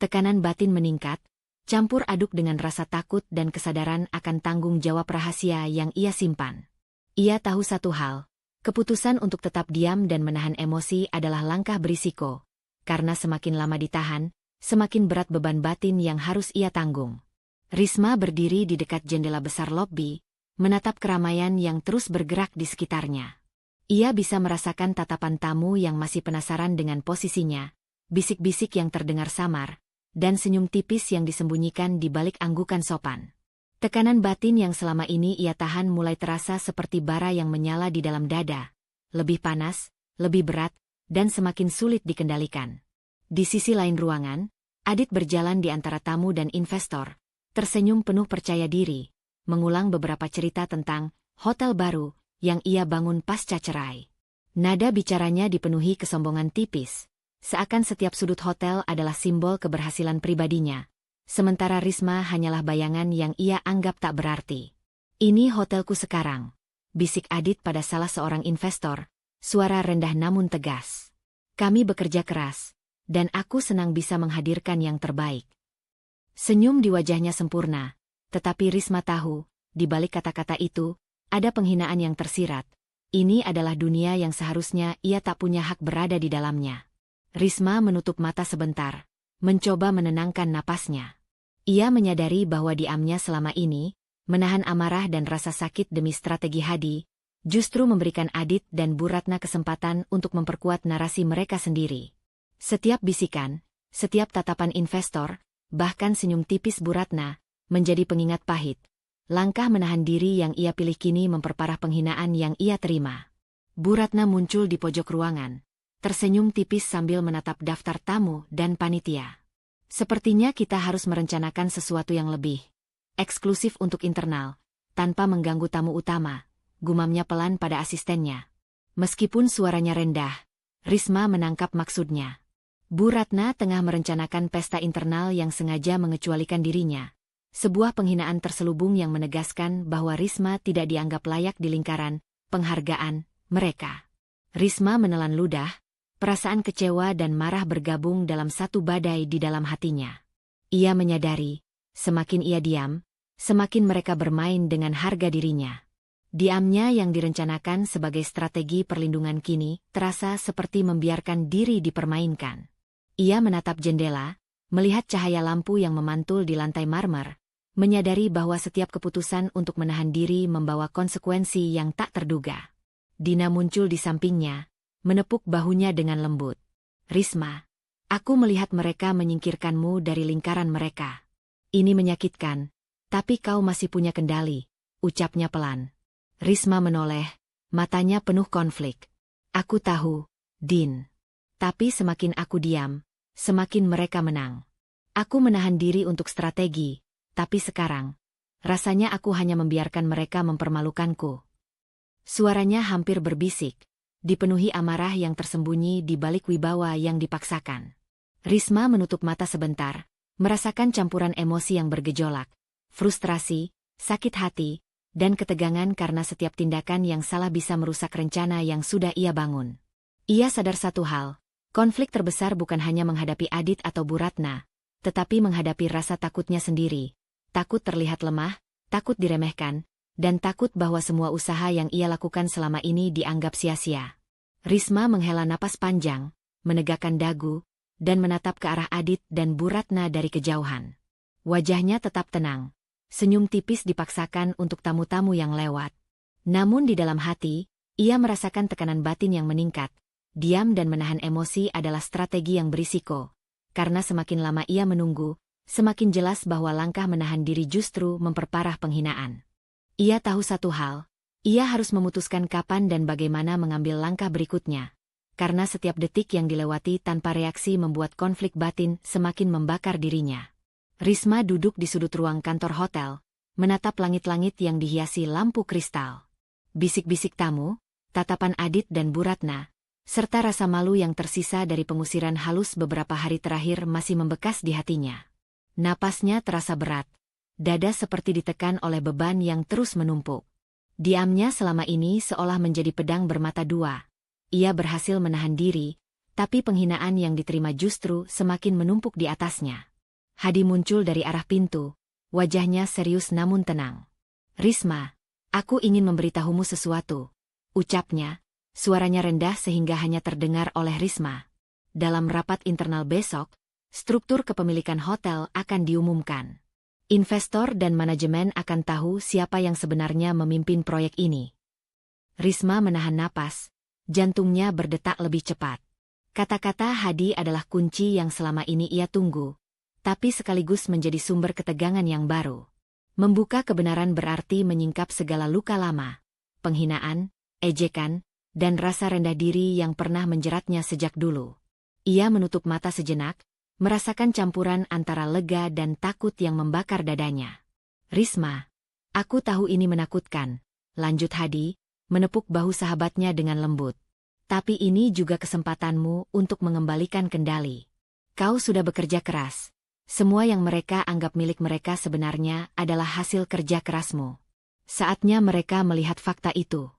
Tekanan batin meningkat, campur aduk dengan rasa takut dan kesadaran akan tanggung jawab rahasia yang ia simpan. Ia tahu satu hal, keputusan untuk tetap diam dan menahan emosi adalah langkah berisiko, karena semakin lama ditahan, semakin berat beban batin yang harus ia tanggung. Risma berdiri di dekat jendela besar lobi, menatap keramaian yang terus bergerak di sekitarnya. Ia bisa merasakan tatapan tamu yang masih penasaran dengan posisinya, bisik-bisik yang terdengar samar, dan senyum tipis yang disembunyikan di balik anggukan sopan. Tekanan batin yang selama ini ia tahan mulai terasa seperti bara yang menyala di dalam dada, lebih panas, lebih berat, dan semakin sulit dikendalikan. Di sisi lain ruangan, Adit berjalan di antara tamu dan investor, tersenyum penuh percaya diri, mengulang beberapa cerita tentang hotel baru yang ia bangun pasca cerai. Nada bicaranya dipenuhi kesombongan tipis, seakan setiap sudut hotel adalah simbol keberhasilan pribadinya, sementara Risma hanyalah bayangan yang ia anggap tak berarti. "Ini hotelku sekarang," bisik Adit pada salah seorang investor, suara rendah namun tegas. "Kami bekerja keras, dan aku senang bisa menghadirkan yang terbaik." Senyum di wajahnya sempurna, tetapi Risma tahu, di balik kata-kata itu, ada penghinaan yang tersirat. Ini adalah dunia yang seharusnya ia tak punya hak berada di dalamnya. Risma menutup mata sebentar, mencoba menenangkan napasnya. Ia menyadari bahwa diamnya selama ini, menahan amarah dan rasa sakit demi strategi Hadi, justru memberikan Adit dan Bu Ratna kesempatan untuk memperkuat narasi mereka sendiri. Setiap bisikan, setiap tatapan investor, bahkan senyum tipis Bu Ratna, menjadi pengingat pahit. Langkah menahan diri yang ia pilih kini memperparah penghinaan yang ia terima. Bu Ratna muncul di pojok ruangan, tersenyum tipis sambil menatap daftar tamu dan panitia. "Sepertinya kita harus merencanakan sesuatu yang lebih eksklusif untuk internal, tanpa mengganggu tamu utama," gumamnya pelan pada asistennya. Meskipun suaranya rendah, Risma menangkap maksudnya. Bu Ratna tengah merencanakan pesta internal yang sengaja mengecualikan dirinya, Sebuah penghinaan terselubung yang menegaskan bahwa Risma tidak dianggap layak di lingkaran penghargaan mereka. Risma menelan ludah, perasaan kecewa dan marah bergabung dalam satu badai di dalam hatinya. Ia menyadari, semakin ia diam, semakin mereka bermain dengan harga dirinya. Diamnya yang direncanakan sebagai strategi perlindungan kini terasa seperti membiarkan diri dipermainkan. Ia menatap jendela, melihat cahaya lampu yang memantul di lantai marmer, menyadari bahwa setiap keputusan untuk menahan diri membawa konsekuensi yang tak terduga. Dina muncul di sampingnya, menepuk bahunya dengan lembut. Risma, aku melihat mereka menyingkirkanmu dari lingkaran mereka. Ini menyakitkan, tapi kau masih punya kendali, ucapnya pelan. Risma menoleh, matanya penuh konflik. Aku tahu, Din. Tapi semakin aku diam, semakin mereka menang. Aku menahan diri untuk strategi, tapi sekarang, rasanya aku hanya membiarkan mereka mempermalukanku. Suaranya hampir berbisik, dipenuhi amarah yang tersembunyi di balik wibawa yang dipaksakan. Risma menutup mata sebentar, merasakan campuran emosi yang bergejolak, frustrasi, sakit hati, dan ketegangan karena setiap tindakan yang salah bisa merusak rencana yang sudah ia bangun. Ia sadar satu hal, konflik terbesar bukan hanya menghadapi Adit atau Bu Ratna, tetapi menghadapi rasa takutnya sendiri. Takut terlihat lemah, takut diremehkan, dan takut bahwa semua usaha yang ia lakukan selama ini dianggap sia-sia. Risma menghela napas panjang, menegakkan dagu, dan menatap ke arah Adit dan Bu Ratna dari kejauhan. Wajahnya tetap tenang. Senyum tipis dipaksakan untuk tamu-tamu yang lewat. Namun di dalam hati, ia merasakan tekanan batin yang meningkat. Diam dan menahan emosi adalah strategi yang berisiko. Karena semakin lama ia menunggu, semakin jelas bahwa langkah menahan diri justru memperparah penghinaan. Ia tahu satu hal, ia harus memutuskan kapan dan bagaimana mengambil langkah berikutnya. Karena setiap detik yang dilewati tanpa reaksi membuat konflik batin semakin membakar dirinya. Risma duduk di sudut ruang kantor hotel, menatap langit-langit yang dihiasi lampu kristal. Bisik-bisik tamu, tatapan Adit dan Bu Ratna, serta rasa malu yang tersisa dari pengusiran halus beberapa hari terakhir masih membekas di hatinya. Napasnya terasa berat, dada seperti ditekan oleh beban yang terus menumpuk. Diamnya selama ini seolah menjadi pedang bermata dua. Ia berhasil menahan diri, tapi penghinaan yang diterima justru semakin menumpuk di atasnya. Hadi muncul dari arah pintu, wajahnya serius namun tenang. Risma, aku ingin memberitahumu sesuatu, ucapnya, suaranya rendah sehingga hanya terdengar oleh Risma. Dalam rapat internal besok, struktur kepemilikan hotel akan diumumkan. Investor dan manajemen akan tahu siapa yang sebenarnya memimpin proyek ini. Risma menahan napas, jantungnya berdetak lebih cepat. Kata-kata Hadi adalah kunci yang selama ini ia tunggu, tapi sekaligus menjadi sumber ketegangan yang baru. Membuka kebenaran berarti menyingkap segala luka lama, penghinaan, ejekan, dan rasa rendah diri yang pernah menjeratnya sejak dulu. Ia menutup mata sejenak, merasakan campuran antara lega dan takut yang membakar dadanya. Risma, aku tahu ini menakutkan, lanjut Hadi, menepuk bahu sahabatnya dengan lembut. Tapi ini juga kesempatanmu untuk mengembalikan kendali. Kau sudah bekerja keras. Semua yang mereka anggap milik mereka sebenarnya adalah hasil kerja kerasmu. Saatnya mereka melihat fakta itu.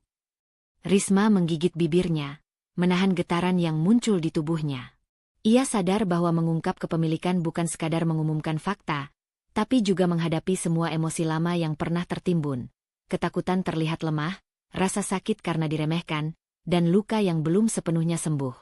Risma menggigit bibirnya, menahan getaran yang muncul di tubuhnya. Ia sadar bahwa mengungkap kepemilikan bukan sekadar mengumumkan fakta, tapi juga menghadapi semua emosi lama yang pernah tertimbun. Ketakutan terlihat lemah, rasa sakit karena diremehkan, dan luka yang belum sepenuhnya sembuh.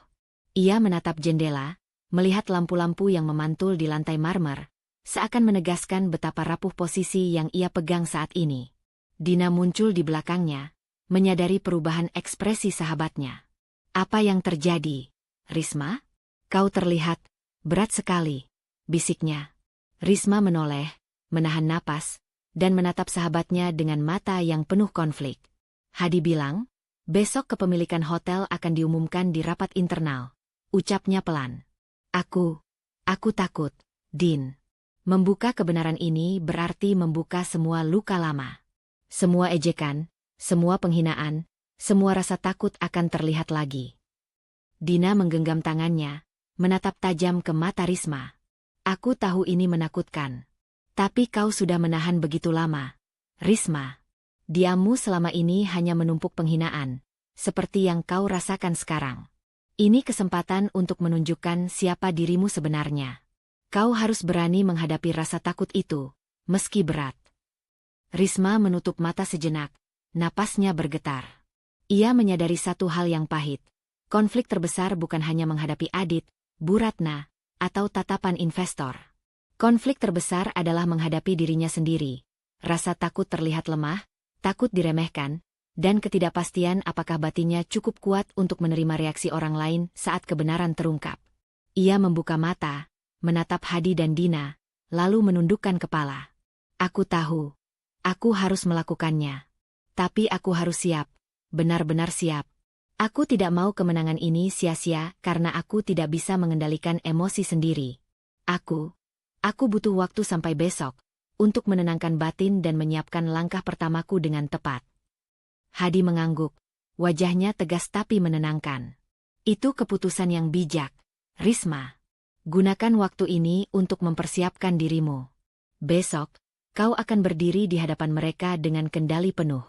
Ia menatap jendela, melihat lampu-lampu yang memantul di lantai marmer, seakan menegaskan betapa rapuh posisi yang ia pegang saat ini. Dina muncul di belakangnya, menyadari perubahan ekspresi sahabatnya. Apa yang terjadi, Risma? Kau terlihat berat sekali, bisiknya. Risma menoleh, menahan napas, dan menatap sahabatnya dengan mata yang penuh konflik. Hadi bilang, besok kepemilikan hotel akan diumumkan di rapat internal, ucapnya pelan. Aku takut, Din. Membuka kebenaran ini berarti membuka semua luka lama. Semua ejekan, semua penghinaan, semua rasa takut akan terlihat lagi. Dina menggenggam tangannya, menatap tajam ke mata Risma. Aku tahu ini menakutkan. Tapi kau sudah menahan begitu lama. Risma, diammu selama ini hanya menumpuk penghinaan, seperti yang kau rasakan sekarang. Ini kesempatan untuk menunjukkan siapa dirimu sebenarnya. Kau harus berani menghadapi rasa takut itu, meski berat. Risma menutup mata sejenak, napasnya bergetar. Ia menyadari satu hal yang pahit. Konflik terbesar bukan hanya menghadapi Adit, Bu Ratna, atau tatapan investor. Konflik terbesar adalah menghadapi dirinya sendiri. Rasa takut terlihat lemah, takut diremehkan, dan ketidakpastian apakah batinnya cukup kuat untuk menerima reaksi orang lain saat kebenaran terungkap. Ia membuka mata, menatap Hadi dan Dina, lalu menundukkan kepala. Aku tahu. Aku harus melakukannya. Tapi aku harus siap. Benar-benar siap. Aku tidak mau kemenangan ini sia-sia karena aku tidak bisa mengendalikan emosi sendiri. Aku butuh waktu sampai besok untuk menenangkan batin dan menyiapkan langkah pertamaku dengan tepat. Hadi mengangguk. Wajahnya tegas tapi menenangkan. Itu keputusan yang bijak, Risma. Gunakan waktu ini untuk mempersiapkan dirimu. Besok, kau akan berdiri di hadapan mereka dengan kendali penuh.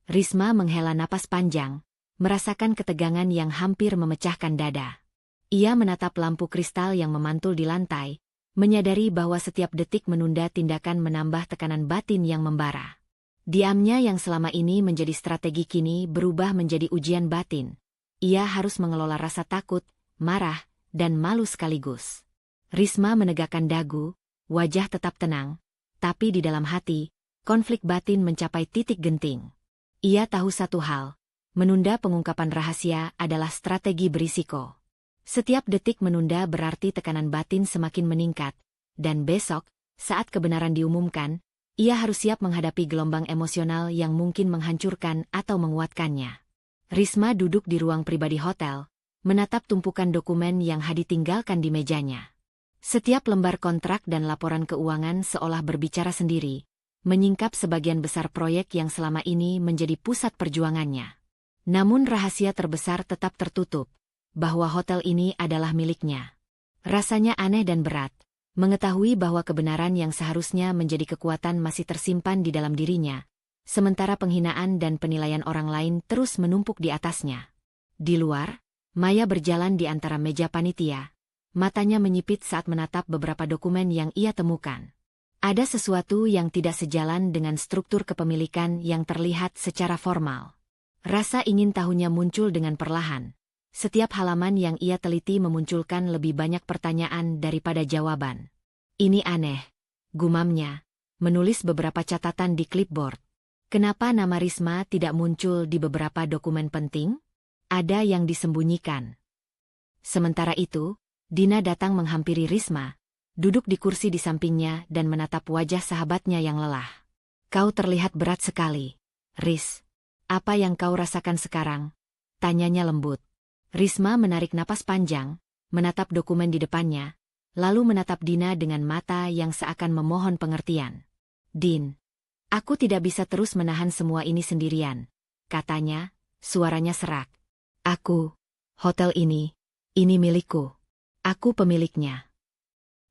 Risma menghela napas panjang, merasakan ketegangan yang hampir memecahkan dada. Ia menatap lampu kristal yang memantul di lantai, menyadari bahwa setiap detik menunda tindakan menambah tekanan batin yang membara. Diamnya yang selama ini menjadi strategi kini berubah menjadi ujian batin. Ia harus mengelola rasa takut, marah, dan malu sekaligus. Risma menegakkan dagu, wajah tetap tenang, tapi di dalam hati, konflik batin mencapai titik genting. Ia tahu satu hal, menunda pengungkapan rahasia adalah strategi berisiko. Setiap detik menunda berarti tekanan batin semakin meningkat, dan besok, saat kebenaran diumumkan, ia harus siap menghadapi gelombang emosional yang mungkin menghancurkan atau menguatkannya. Risma duduk di ruang pribadi hotel, menatap tumpukan dokumen yang Hadi tinggalkan di mejanya. Setiap lembar kontrak dan laporan keuangan seolah berbicara sendiri, menyingkap sebagian besar proyek yang selama ini menjadi pusat perjuangannya. Namun rahasia terbesar tetap tertutup, bahwa hotel ini adalah miliknya. Rasanya aneh dan berat, mengetahui bahwa kebenaran yang seharusnya menjadi kekuatan masih tersimpan di dalam dirinya, sementara penghinaan dan penilaian orang lain terus menumpuk di atasnya. Di luar, Maya berjalan di antara meja panitia. Matanya menyipit saat menatap beberapa dokumen yang ia temukan. Ada sesuatu yang tidak sejalan dengan struktur kepemilikan yang terlihat secara formal. Rasa ingin tahunya muncul dengan perlahan. Setiap halaman yang ia teliti memunculkan lebih banyak pertanyaan daripada jawaban. Ini aneh, gumamnya, menulis beberapa catatan di clipboard. Kenapa nama Risma tidak muncul di beberapa dokumen penting? Ada yang disembunyikan. Sementara itu, Dina datang menghampiri Risma, duduk di kursi di sampingnya dan menatap wajah sahabatnya yang lelah. Kau terlihat berat sekali, Riz. Apa yang kau rasakan sekarang? Tanyanya lembut. Risma menarik napas panjang, menatap dokumen di depannya, lalu menatap Dina dengan mata yang seakan memohon pengertian. Din, aku tidak bisa terus menahan semua ini sendirian, katanya, suaranya serak. Hotel ini milikku. Aku pemiliknya.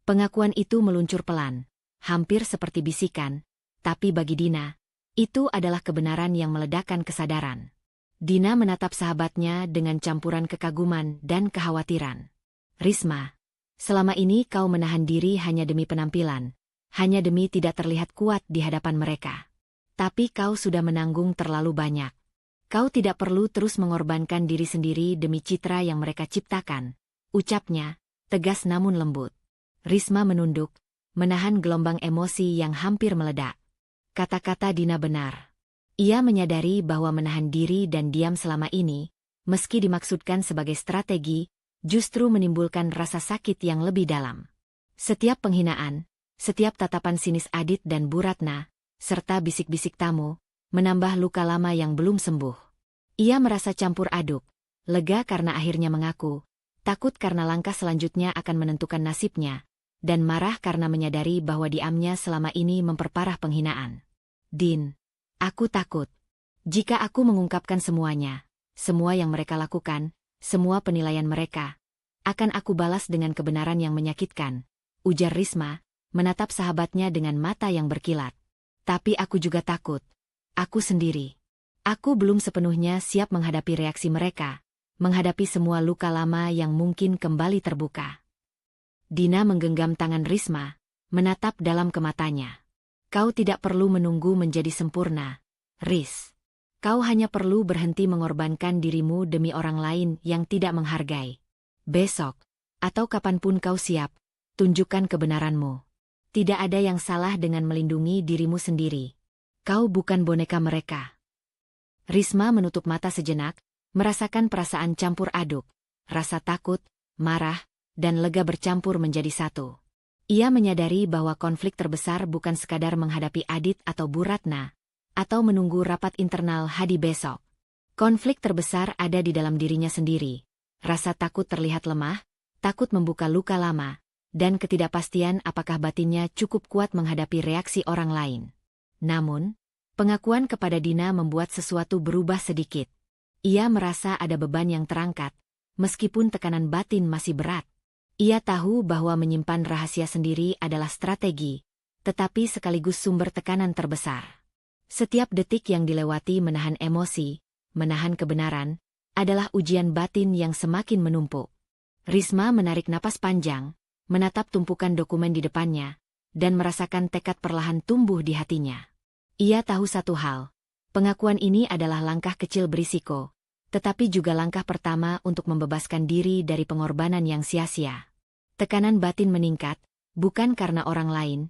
Pengakuan itu meluncur pelan, hampir seperti bisikan, tapi bagi Dina, itu adalah kebenaran yang meledakkan kesadaran. Dina menatap sahabatnya dengan campuran kekaguman dan kekhawatiran. Risma, selama ini kau menahan diri hanya demi penampilan, hanya demi tidak terlihat kuat di hadapan mereka. Tapi kau sudah menanggung terlalu banyak. Kau tidak perlu terus mengorbankan diri sendiri demi citra yang mereka ciptakan, ucapnya, tegas namun lembut. Risma menunduk, menahan gelombang emosi yang hampir meledak. Kata-kata Dina benar. Ia menyadari bahwa menahan diri dan diam selama ini, meski dimaksudkan sebagai strategi, justru menimbulkan rasa sakit yang lebih dalam. Setiap penghinaan, setiap tatapan sinis Adit dan Bu Ratna, serta bisik-bisik tamu, menambah luka lama yang belum sembuh. Ia merasa campur aduk, lega karena akhirnya mengaku, takut karena langkah selanjutnya akan menentukan nasibnya, dan marah karena menyadari bahwa diamnya selama ini memperparah penghinaan. Din, aku takut. Jika aku mengungkapkan semuanya, semua yang mereka lakukan, semua penilaian mereka, akan aku balas dengan kebenaran yang menyakitkan, ujar Risma, menatap sahabatnya dengan mata yang berkilat. Tapi aku juga takut. Aku sendiri. Aku belum sepenuhnya siap menghadapi reaksi mereka, menghadapi semua luka lama yang mungkin kembali terbuka. Dina menggenggam tangan Risma, menatap dalam ke matanya. Kau tidak perlu menunggu menjadi sempurna, Riz. Kau hanya perlu berhenti mengorbankan dirimu demi orang lain yang tidak menghargai. Besok, atau kapanpun kau siap, tunjukkan kebenaranmu. Tidak ada yang salah dengan melindungi dirimu sendiri. Kau bukan boneka mereka. Risma menutup mata sejenak, merasakan perasaan campur aduk, rasa takut, marah, dan lega bercampur menjadi satu. Ia menyadari bahwa konflik terbesar bukan sekadar menghadapi Adit atau Bu Ratna, atau menunggu rapat internal Hadi besok. Konflik terbesar ada di dalam dirinya sendiri. Rasa takut terlihat lemah, takut membuka luka lama, dan ketidakpastian apakah batinnya cukup kuat menghadapi reaksi orang lain. Namun, pengakuan kepada Dina membuat sesuatu berubah sedikit. Ia merasa ada beban yang terangkat, meskipun tekanan batin masih berat. Ia tahu bahwa menyimpan rahasia sendiri adalah strategi, tetapi sekaligus sumber tekanan terbesar. Setiap detik yang dilewati menahan emosi, menahan kebenaran, adalah ujian batin yang semakin menumpuk. Risma menarik napas panjang, menatap tumpukan dokumen di depannya, dan merasakan tekad perlahan tumbuh di hatinya. Ia tahu satu hal, pengakuan ini adalah langkah kecil berisiko, tetapi juga langkah pertama untuk membebaskan diri dari pengorbanan yang sia-sia. Tekanan batin meningkat, bukan karena orang lain,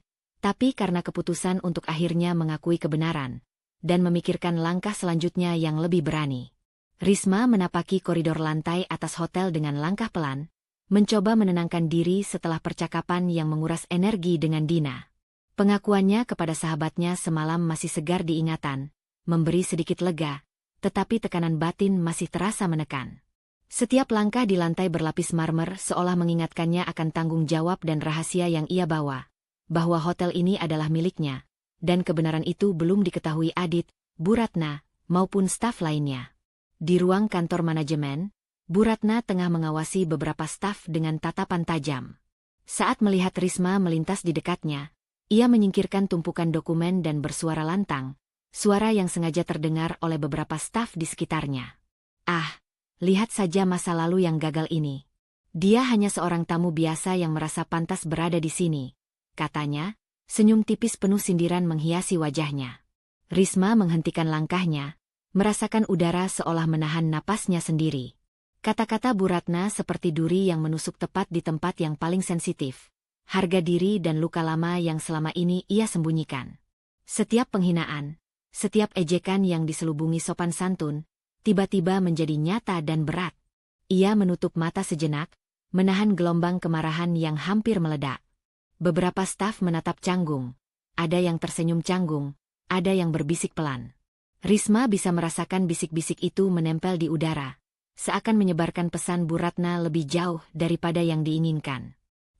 tapi karena keputusan untuk akhirnya mengakui kebenaran, dan memikirkan langkah selanjutnya yang lebih berani. Risma menapaki koridor lantai atas hotel dengan langkah pelan, mencoba menenangkan diri setelah percakapan yang menguras energi dengan Dina. Pengakuannya kepada sahabatnya semalam masih segar diingatan, memberi sedikit lega, tetapi tekanan batin masih terasa menekan. Setiap langkah di lantai berlapis marmer seolah mengingatkannya akan tanggung jawab dan rahasia yang ia bawa, bahwa hotel ini adalah miliknya, dan kebenaran itu belum diketahui Adit, Bu Ratna, maupun staf lainnya. Di ruang kantor manajemen, Bu Ratna tengah mengawasi beberapa staf dengan tatapan tajam. Saat melihat Risma melintas di dekatnya, ia menyingkirkan tumpukan dokumen dan bersuara lantang, suara yang sengaja terdengar oleh beberapa staf di sekitarnya. Ah, lihat saja masa lalu yang gagal ini. Dia hanya seorang tamu biasa yang merasa pantas berada di sini, katanya, senyum tipis penuh sindiran menghiasi wajahnya. Risma menghentikan langkahnya, merasakan udara seolah menahan napasnya sendiri. Kata-kata Bu Ratna seperti duri yang menusuk tepat di tempat yang paling sensitif. Harga diri dan luka lama yang selama ini ia sembunyikan. Setiap penghinaan, setiap ejekan yang diselubungi sopan santun, tiba-tiba menjadi nyata dan berat. Ia menutup mata sejenak, menahan gelombang kemarahan yang hampir meledak. Beberapa staf menatap canggung, ada yang tersenyum canggung, ada yang berbisik pelan. Risma bisa merasakan bisik-bisik itu menempel di udara, seakan menyebarkan pesan Bu Ratna lebih jauh daripada yang diinginkan.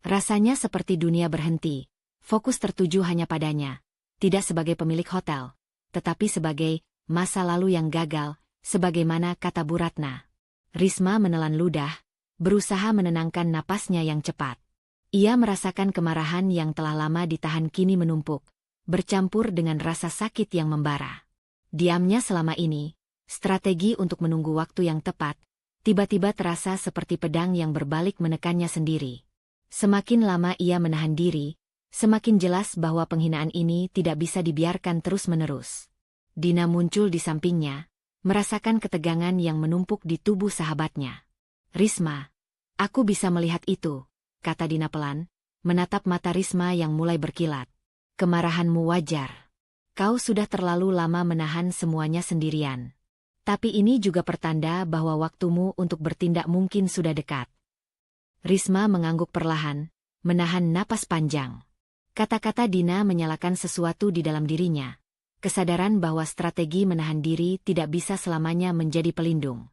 Rasanya seperti dunia berhenti, fokus tertuju hanya padanya, tidak sebagai pemilik hotel, tetapi sebagai masa lalu yang gagal, sebagaimana kata Bu Ratna. Risma menelan ludah, berusaha menenangkan napasnya yang cepat. Ia merasakan kemarahan yang telah lama ditahan kini menumpuk, bercampur dengan rasa sakit yang membara. Diamnya selama ini, strategi untuk menunggu waktu yang tepat, tiba-tiba terasa seperti pedang yang berbalik menekannya sendiri. Semakin lama ia menahan diri, semakin jelas bahwa penghinaan ini tidak bisa dibiarkan terus-menerus. Dina muncul di sampingnya, merasakan ketegangan yang menumpuk di tubuh sahabatnya. Risma, aku bisa melihat itu, kata Dina pelan, menatap mata Risma yang mulai berkilat. Kemarahanmu wajar. Kau sudah terlalu lama menahan semuanya sendirian. Tapi ini juga pertanda bahwa waktumu untuk bertindak mungkin sudah dekat. Risma mengangguk perlahan, menahan napas panjang. Kata-kata Dina menyalakan sesuatu di dalam dirinya. Kesadaran bahwa strategi menahan diri tidak bisa selamanya menjadi pelindung.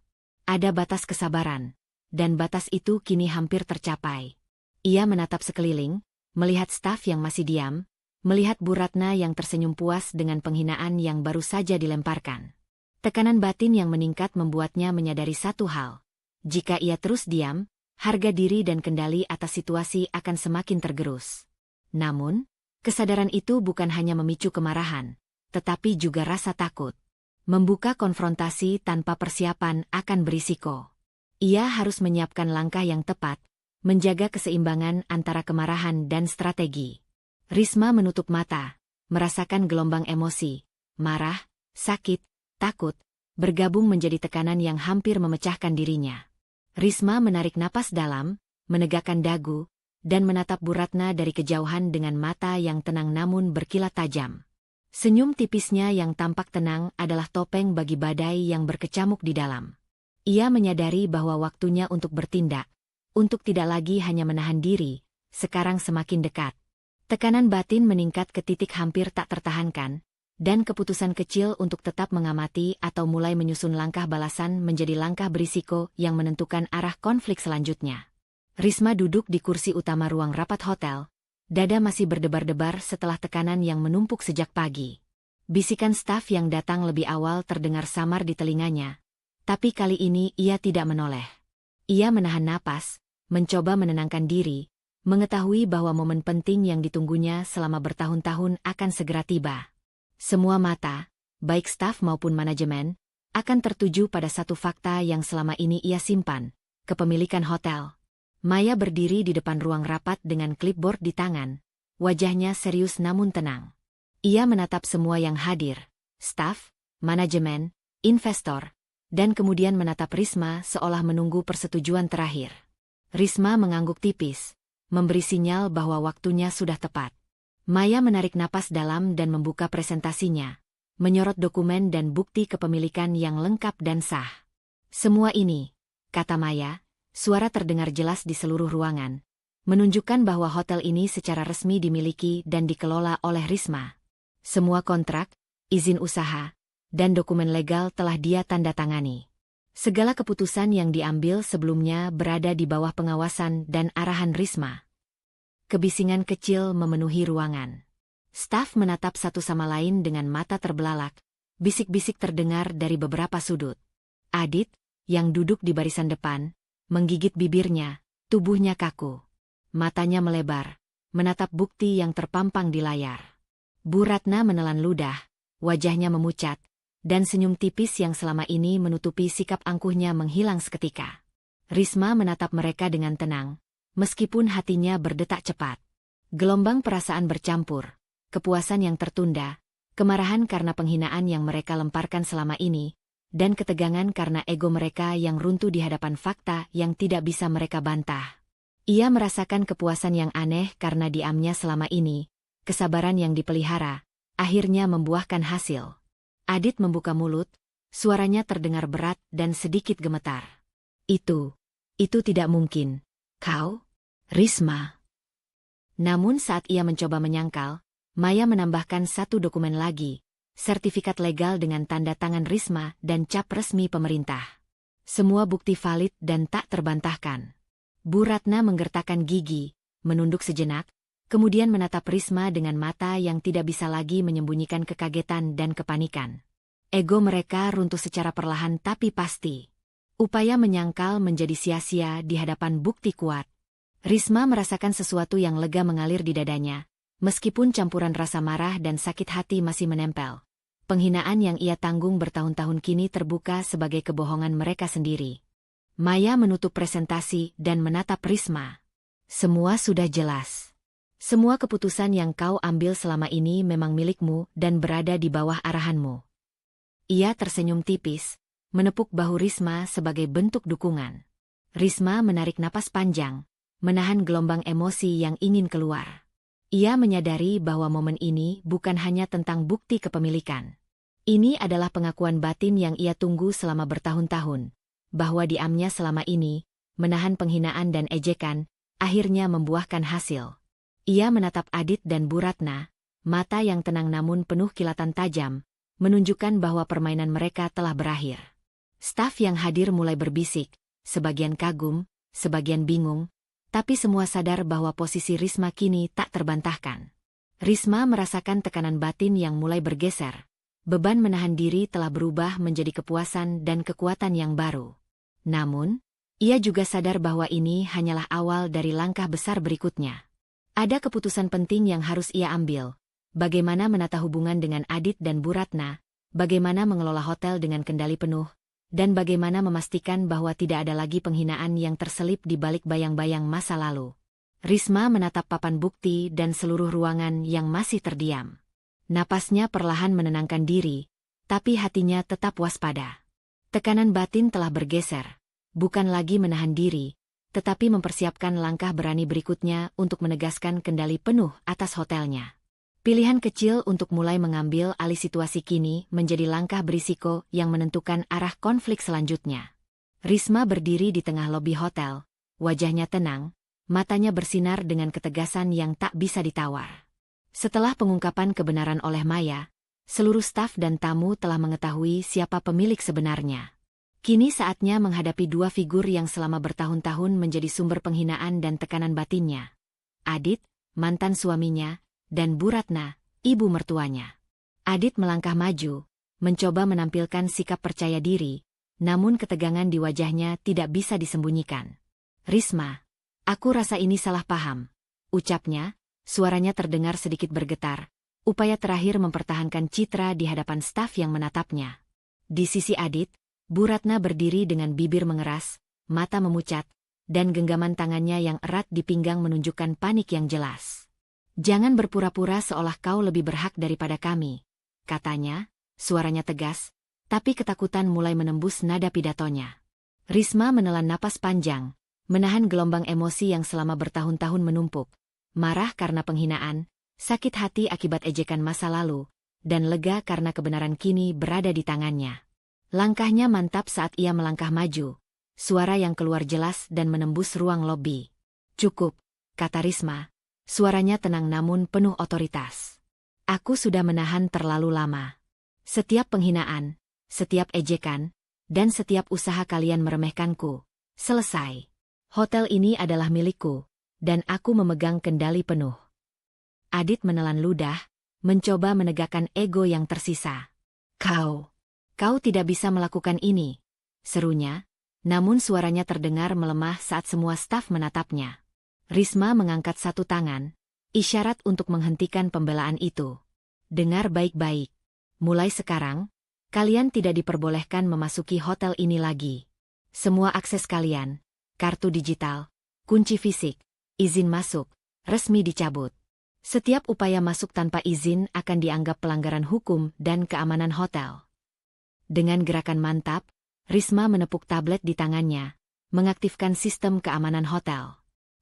Ada batas kesabaran, dan batas itu kini hampir tercapai. Ia menatap sekeliling, melihat staf yang masih diam, melihat Bu Ratna yang tersenyum puas dengan penghinaan yang baru saja dilemparkan. Tekanan batin yang meningkat membuatnya menyadari satu hal. Jika ia terus diam, harga diri dan kendali atas situasi akan semakin tergerus. Namun, kesadaran itu bukan hanya memicu kemarahan, tetapi juga rasa takut. Membuka konfrontasi tanpa persiapan akan berisiko. Ia harus menyiapkan langkah yang tepat, menjaga keseimbangan antara kemarahan dan strategi. Risma menutup mata, merasakan gelombang emosi, marah, sakit, takut, bergabung menjadi tekanan yang hampir memecahkan dirinya. Risma menarik napas dalam, menegakkan dagu, dan menatap Bu Ratna dari kejauhan dengan mata yang tenang namun berkilat tajam. Senyum tipisnya yang tampak tenang adalah topeng bagi badai yang berkecamuk di dalam. Ia menyadari bahwa waktunya untuk bertindak, untuk tidak lagi hanya menahan diri, sekarang semakin dekat. Tekanan batin meningkat ke titik hampir tak tertahankan, dan keputusan kecil untuk tetap mengamati atau mulai menyusun langkah balasan menjadi langkah berisiko yang menentukan arah konflik selanjutnya. Risma duduk di kursi utama ruang rapat hotel. Dada masih berdebar-debar setelah tekanan yang menumpuk sejak pagi. Bisikan staf yang datang lebih awal terdengar samar di telinganya. Tapi kali ini ia tidak menoleh. Ia menahan napas, mencoba menenangkan diri, mengetahui bahwa momen penting yang ditunggunya selama bertahun-tahun akan segera tiba. Semua mata, baik staf maupun manajemen, akan tertuju pada satu fakta yang selama ini ia simpan, kepemilikan hotel. Maya berdiri di depan ruang rapat dengan clipboard di tangan. Wajahnya serius namun tenang. Ia menatap semua yang hadir, staf, manajemen, investor, dan kemudian menatap Risma seolah menunggu persetujuan terakhir. Risma mengangguk tipis, memberi sinyal bahwa waktunya sudah tepat. Maya menarik napas dalam dan membuka presentasinya, menyorot dokumen dan bukti kepemilikan yang lengkap dan sah. Semua ini, kata Maya, suara terdengar jelas di seluruh ruangan, menunjukkan bahwa hotel ini secara resmi dimiliki dan dikelola oleh Risma. Semua kontrak, izin usaha, dan dokumen legal telah dia tanda tangani. Segala keputusan yang diambil sebelumnya berada di bawah pengawasan dan arahan Risma. Kebisingan kecil memenuhi ruangan. Staf menatap satu sama lain dengan mata terbelalak, bisik-bisik terdengar dari beberapa sudut. Adit, yang duduk di barisan depan, menggigit bibirnya, tubuhnya kaku. Matanya melebar, menatap bukti yang terpampang di layar. Bu Ratna menelan ludah, wajahnya memucat, dan senyum tipis yang selama ini menutupi sikap angkuhnya menghilang seketika. Risma menatap mereka dengan tenang, meskipun hatinya berdetak cepat. Gelombang perasaan bercampur, kepuasan yang tertunda, kemarahan karena penghinaan yang mereka lemparkan selama ini, dan ketegangan karena ego mereka yang runtuh di hadapan fakta yang tidak bisa mereka bantah. Ia merasakan kepuasan yang aneh karena diamnya selama ini, kesabaran yang dipelihara, akhirnya membuahkan hasil. Adit membuka mulut, suaranya terdengar berat dan sedikit gemetar. Itu tidak mungkin. Kau? Risma. Namun saat ia mencoba menyangkal, Maya menambahkan satu dokumen lagi, sertifikat legal dengan tanda tangan Risma dan cap resmi pemerintah. Semua bukti valid dan tak terbantahkan. Bu Ratna menggertakkan gigi, menunduk sejenak, kemudian menatap Risma dengan mata yang tidak bisa lagi menyembunyikan kekagetan dan kepanikan. Ego mereka runtuh secara perlahan tapi pasti. Upaya menyangkal menjadi sia-sia di hadapan bukti kuat. Risma merasakan sesuatu yang lega mengalir di dadanya. Meskipun campuran rasa marah dan sakit hati masih menempel, penghinaan yang ia tanggung bertahun-tahun kini terbuka sebagai kebohongan mereka sendiri. Maya menutup presentasi dan menatap Risma. Semua sudah jelas. Semua keputusan yang kau ambil selama ini memang milikmu dan berada di bawah arahanmu. Ia tersenyum tipis, menepuk bahu Risma sebagai bentuk dukungan. Risma menarik napas panjang, menahan gelombang emosi yang ingin keluar. Ia menyadari bahwa momen ini bukan hanya tentang bukti kepemilikan. Ini adalah pengakuan batin yang ia tunggu selama bertahun-tahun, bahwa diamnya selama ini, menahan penghinaan dan ejekan, akhirnya membuahkan hasil. Ia menatap Adit dan Bu Ratna, mata yang tenang namun penuh kilatan tajam, menunjukkan bahwa permainan mereka telah berakhir. Staf yang hadir mulai berbisik, sebagian kagum, sebagian bingung, tapi semua sadar bahwa posisi Risma kini tak terbantahkan. Risma merasakan tekanan batin yang mulai bergeser. Beban menahan diri telah berubah menjadi kepuasan dan kekuatan yang baru. Namun, ia juga sadar bahwa ini hanyalah awal dari langkah besar berikutnya. Ada keputusan penting yang harus ia ambil. Bagaimana menata hubungan dengan Adit dan Bu Ratna, bagaimana mengelola hotel dengan kendali penuh, dan bagaimana memastikan bahwa tidak ada lagi penghinaan yang terselip di balik bayang-bayang masa lalu. Risma menatap papan bukti dan seluruh ruangan yang masih terdiam. Napasnya perlahan menenangkan diri, tapi hatinya tetap waspada. Tekanan batin telah bergeser, bukan lagi menahan diri, tetapi mempersiapkan langkah berani berikutnya untuk menegaskan kendali penuh atas hotelnya. Pilihan kecil untuk mulai mengambil alih situasi kini menjadi langkah berisiko yang menentukan arah konflik selanjutnya. Risma berdiri di tengah lobi hotel, wajahnya tenang, matanya bersinar dengan ketegasan yang tak bisa ditawar. Setelah pengungkapan kebenaran oleh Maya, seluruh staf dan tamu telah mengetahui siapa pemilik sebenarnya. Kini saatnya menghadapi dua figur yang selama bertahun-tahun menjadi sumber penghinaan dan tekanan batinnya. Adit, mantan suaminya, dan Bu Ratna, ibu mertuanya. Adit melangkah maju, mencoba menampilkan sikap percaya diri, namun ketegangan di wajahnya tidak bisa disembunyikan. "Risma, aku rasa ini salah paham," ucapnya, suaranya terdengar sedikit bergetar, upaya terakhir mempertahankan citra di hadapan staf yang menatapnya. Di sisi Adit, Bu Ratna berdiri dengan bibir mengeras, mata memucat, dan genggaman tangannya yang erat di pinggang menunjukkan panik yang jelas. "Jangan berpura-pura seolah kau lebih berhak daripada kami," katanya, suaranya tegas, tapi ketakutan mulai menembus nada pidatonya. Risma menelan napas panjang, menahan gelombang emosi yang selama bertahun-tahun menumpuk, marah karena penghinaan, sakit hati akibat ejekan masa lalu, dan lega karena kebenaran kini berada di tangannya. Langkahnya mantap saat ia melangkah maju, suara yang keluar jelas dan menembus ruang lobi. "Cukup," kata Risma, suaranya tenang namun penuh otoritas. "Aku sudah menahan terlalu lama. Setiap penghinaan, setiap ejekan, dan setiap usaha kalian meremehkanku, selesai. Hotel ini adalah milikku, dan aku memegang kendali penuh." Adit menelan ludah, mencoba menegakkan ego yang tersisa. Kau tidak bisa melakukan ini," serunya, namun suaranya terdengar melemah saat semua staf menatapnya. Risma mengangkat satu tangan, isyarat untuk menghentikan pembelaan itu. "Dengar baik-baik. Mulai sekarang, kalian tidak diperbolehkan memasuki hotel ini lagi. Semua akses kalian, kartu digital, kunci fisik, izin masuk, resmi dicabut. Setiap upaya masuk tanpa izin akan dianggap pelanggaran hukum dan keamanan hotel." Dengan gerakan mantap, Risma menepuk tablet di tangannya, mengaktifkan sistem keamanan hotel.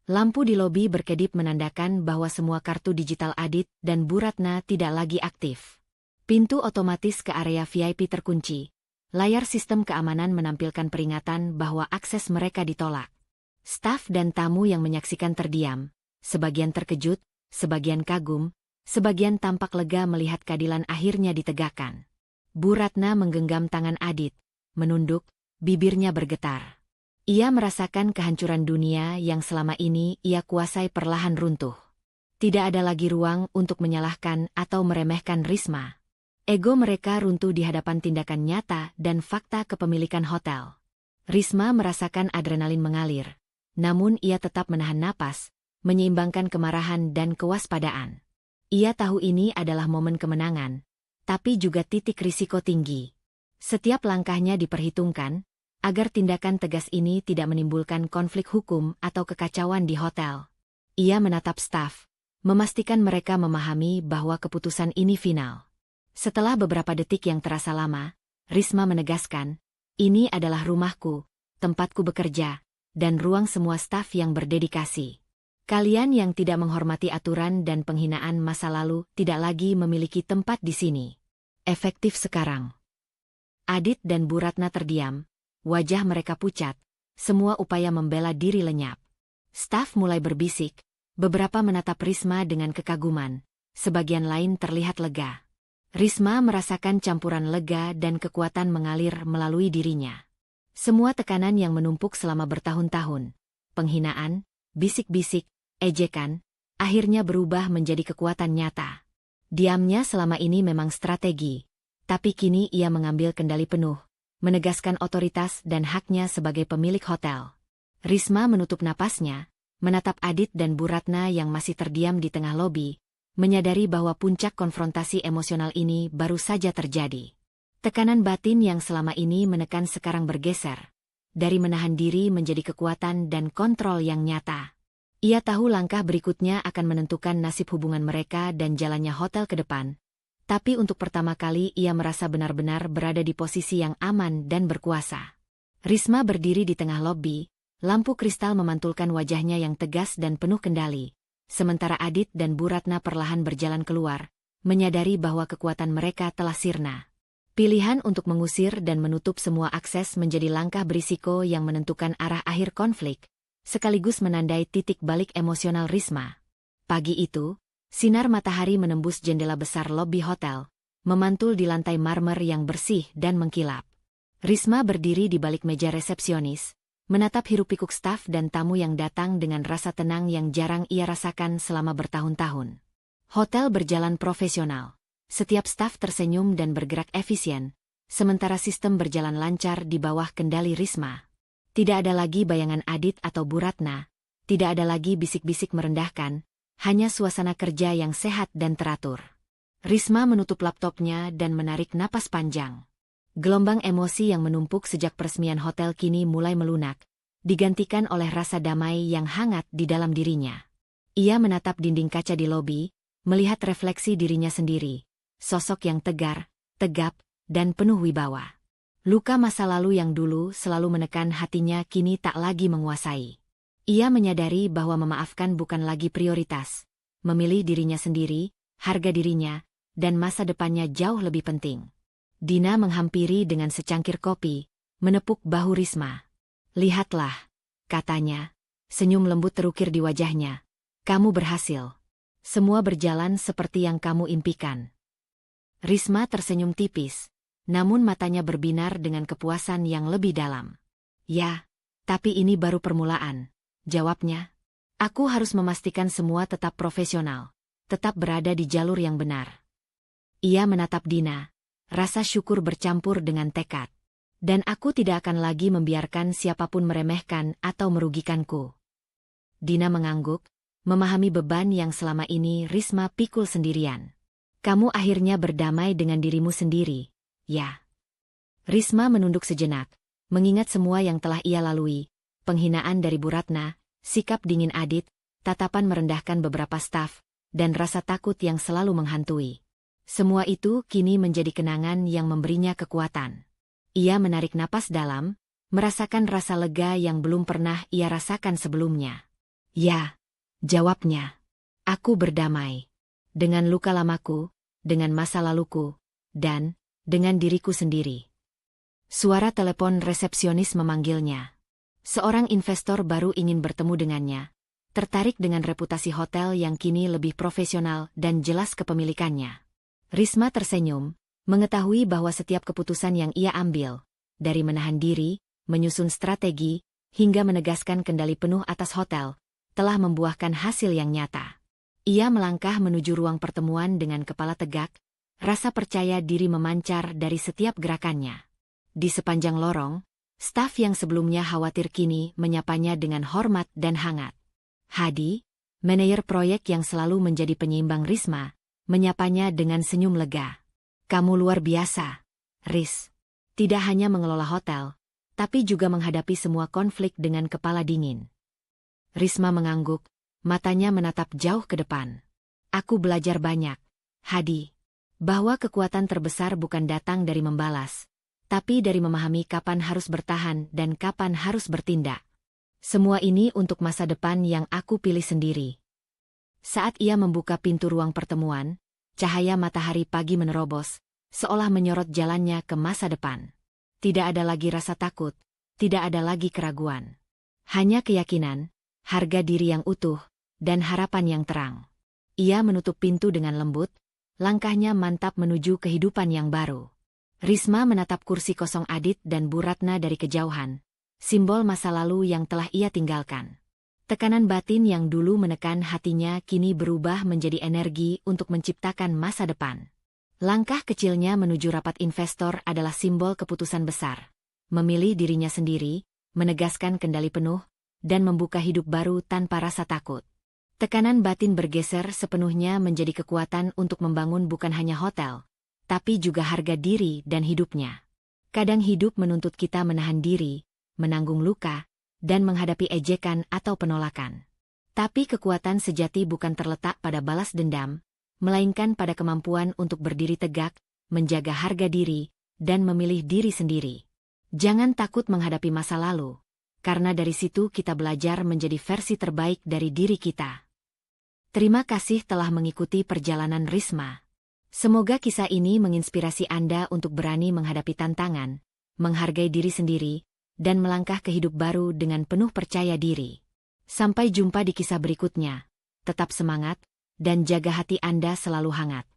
Lampu di lobi berkedip menandakan bahwa semua kartu digital Adit dan Bu Ratna tidak lagi aktif. Pintu otomatis ke area VIP terkunci. Layar sistem keamanan menampilkan peringatan bahwa akses mereka ditolak. Staf dan tamu yang menyaksikan terdiam, sebagian terkejut, sebagian kagum, sebagian tampak lega melihat keadilan akhirnya ditegakkan. Bu Ratna menggenggam tangan Adit, menunduk, bibirnya bergetar. Ia merasakan kehancuran dunia yang selama ini ia kuasai perlahan runtuh. Tidak ada lagi ruang untuk menyalahkan atau meremehkan Risma. Ego mereka runtuh di hadapan tindakan nyata dan fakta kepemilikan hotel. Risma merasakan adrenalin mengalir, namun ia tetap menahan napas, menyeimbangkan kemarahan dan kewaspadaan. Ia tahu ini adalah momen kemenangan, tapi juga titik risiko tinggi. Setiap langkahnya diperhitungkan, agar tindakan tegas ini tidak menimbulkan konflik hukum atau kekacauan di hotel. Ia menatap staf, memastikan mereka memahami bahwa keputusan ini final. Setelah beberapa detik yang terasa lama, Risma menegaskan, "Ini adalah rumahku, tempatku bekerja, dan ruang semua staf yang berdedikasi. Kalian yang tidak menghormati aturan dan penghinaan masa lalu tidak lagi memiliki tempat di sini. Efektif sekarang." Adit dan Bu Ratna terdiam, wajah mereka pucat, semua upaya membela diri lenyap. Staf mulai berbisik, beberapa menatap Risma dengan kekaguman, sebagian lain terlihat lega. Risma merasakan campuran lega dan kekuatan mengalir melalui dirinya. Semua tekanan yang menumpuk selama bertahun-tahun, penghinaan, bisik-bisik, ejekan, akhirnya berubah menjadi kekuatan nyata. Diamnya selama ini memang strategi, tapi kini ia mengambil kendali penuh, menegaskan otoritas dan haknya sebagai pemilik hotel. Risma menutup napasnya, menatap Adit dan Bu Ratna yang masih terdiam di tengah lobi, menyadari bahwa puncak konfrontasi emosional ini baru saja terjadi. Tekanan batin yang selama ini menekan sekarang bergeser, dari menahan diri menjadi kekuatan dan kontrol yang nyata. Ia tahu langkah berikutnya akan menentukan nasib hubungan mereka dan jalannya hotel ke depan. Tapi untuk pertama kali ia merasa benar-benar berada di posisi yang aman dan berkuasa. Risma berdiri di tengah lobi, lampu kristal memantulkan wajahnya yang tegas dan penuh kendali. Sementara Adit dan Bu Ratna perlahan berjalan keluar, menyadari bahwa kekuatan mereka telah sirna. Pilihan untuk mengusir dan menutup semua akses menjadi langkah berisiko yang menentukan arah akhir konflik, sekaligus menandai titik balik emosional Risma. Pagi itu, sinar matahari menembus jendela besar lobi hotel, memantul di lantai marmer yang bersih dan mengkilap. Risma berdiri di balik meja resepsionis, menatap hiruk-pikuk staf dan tamu yang datang dengan rasa tenang yang jarang ia rasakan selama bertahun-tahun. Hotel berjalan profesional. Setiap staf tersenyum dan bergerak efisien, sementara sistem berjalan lancar di bawah kendali Risma. Tidak ada lagi bayangan Adit atau Bu Ratna, tidak ada lagi bisik-bisik merendahkan, hanya suasana kerja yang sehat dan teratur. Risma menutup laptopnya dan menarik napas panjang. Gelombang emosi yang menumpuk sejak peresmian hotel kini mulai melunak, digantikan oleh rasa damai yang hangat di dalam dirinya. Ia menatap dinding kaca di lobi, melihat refleksi dirinya sendiri, sosok yang tegar, tegap, dan penuh wibawa. Luka masa lalu yang dulu selalu menekan hatinya kini tak lagi menguasai. Ia menyadari bahwa memaafkan bukan lagi prioritas. Memilih dirinya sendiri, harga dirinya, dan masa depannya jauh lebih penting. Dina menghampiri dengan secangkir kopi, menepuk bahu Risma. "Lihatlah," katanya, senyum lembut terukir di wajahnya. "Kamu berhasil. Semua berjalan seperti yang kamu impikan." Risma tersenyum tipis, namun matanya berbinar dengan kepuasan yang lebih dalam. "Ya, tapi ini baru permulaan," jawabnya. "Aku harus memastikan semua tetap profesional, tetap berada di jalur yang benar." Ia menatap Dina, rasa syukur bercampur dengan tekad. "Dan aku tidak akan lagi membiarkan siapapun meremehkan atau merugikanku." Dina mengangguk, memahami beban yang selama ini Risma pikul sendirian. "Kamu akhirnya berdamai dengan dirimu sendiri, ya?" Risma menunduk sejenak, mengingat semua yang telah ia lalui, penghinaan dari Bu Ratna, sikap dingin Adit, tatapan merendahkan beberapa staf, dan rasa takut yang selalu menghantui. Semua itu kini menjadi kenangan yang memberinya kekuatan. Ia menarik napas dalam, merasakan rasa lega yang belum pernah ia rasakan sebelumnya. "Ya," jawabnya. "Aku berdamai. Dengan luka lamaku, dengan masa laluku, dan dengan diriku sendiri." Suara telepon resepsionis memanggilnya. Seorang investor baru ingin bertemu dengannya, tertarik dengan reputasi hotel yang kini lebih profesional dan jelas kepemilikannya. Risma tersenyum, mengetahui bahwa setiap keputusan yang ia ambil, dari menahan diri, menyusun strategi, hingga menegaskan kendali penuh atas hotel, telah membuahkan hasil yang nyata. Ia melangkah menuju ruang pertemuan dengan kepala tegak, rasa percaya diri memancar dari setiap gerakannya. Di sepanjang lorong, staf yang sebelumnya khawatir kini menyapanya dengan hormat dan hangat. Hadi, manajer proyek yang selalu menjadi penyeimbang Risma, menyapanya dengan senyum lega. "Kamu luar biasa, Ris. Tidak hanya mengelola hotel, tapi juga menghadapi semua konflik dengan kepala dingin." Risma mengangguk, matanya menatap jauh ke depan. "Aku belajar banyak, Hadi. Bahwa kekuatan terbesar bukan datang dari membalas, tapi dari memahami kapan harus bertahan dan kapan harus bertindak. Semua ini untuk masa depan yang aku pilih sendiri." Saat ia membuka pintu ruang pertemuan, cahaya matahari pagi menerobos, seolah menyorot jalannya ke masa depan. Tidak ada lagi rasa takut, tidak ada lagi keraguan. Hanya keyakinan, harga diri yang utuh, dan harapan yang terang. Ia menutup pintu dengan lembut, langkahnya mantap menuju kehidupan yang baru. Risma menatap kursi kosong Adit dan Bu Ratna dari kejauhan, simbol masa lalu yang telah ia tinggalkan. Tekanan batin yang dulu menekan hatinya kini berubah menjadi energi untuk menciptakan masa depan. Langkah kecilnya menuju rapat investor adalah simbol keputusan besar. Memilih dirinya sendiri, menegaskan kendali penuh, dan membuka hidup baru tanpa rasa takut. Tekanan batin bergeser sepenuhnya menjadi kekuatan untuk membangun bukan hanya hotel, tapi juga harga diri dan hidupnya. Kadang hidup menuntut kita menahan diri, menanggung luka, dan menghadapi ejekan atau penolakan. Tapi kekuatan sejati bukan terletak pada balas dendam, melainkan pada kemampuan untuk berdiri tegak, menjaga harga diri, dan memilih diri sendiri. Jangan takut menghadapi masa lalu, karena dari situ kita belajar menjadi versi terbaik dari diri kita. Terima kasih telah mengikuti perjalanan Risma. Semoga kisah ini menginspirasi Anda untuk berani menghadapi tantangan, menghargai diri sendiri, dan melangkah ke hidup baru dengan penuh percaya diri. Sampai jumpa di kisah berikutnya. Tetap semangat, dan jaga hati Anda selalu hangat.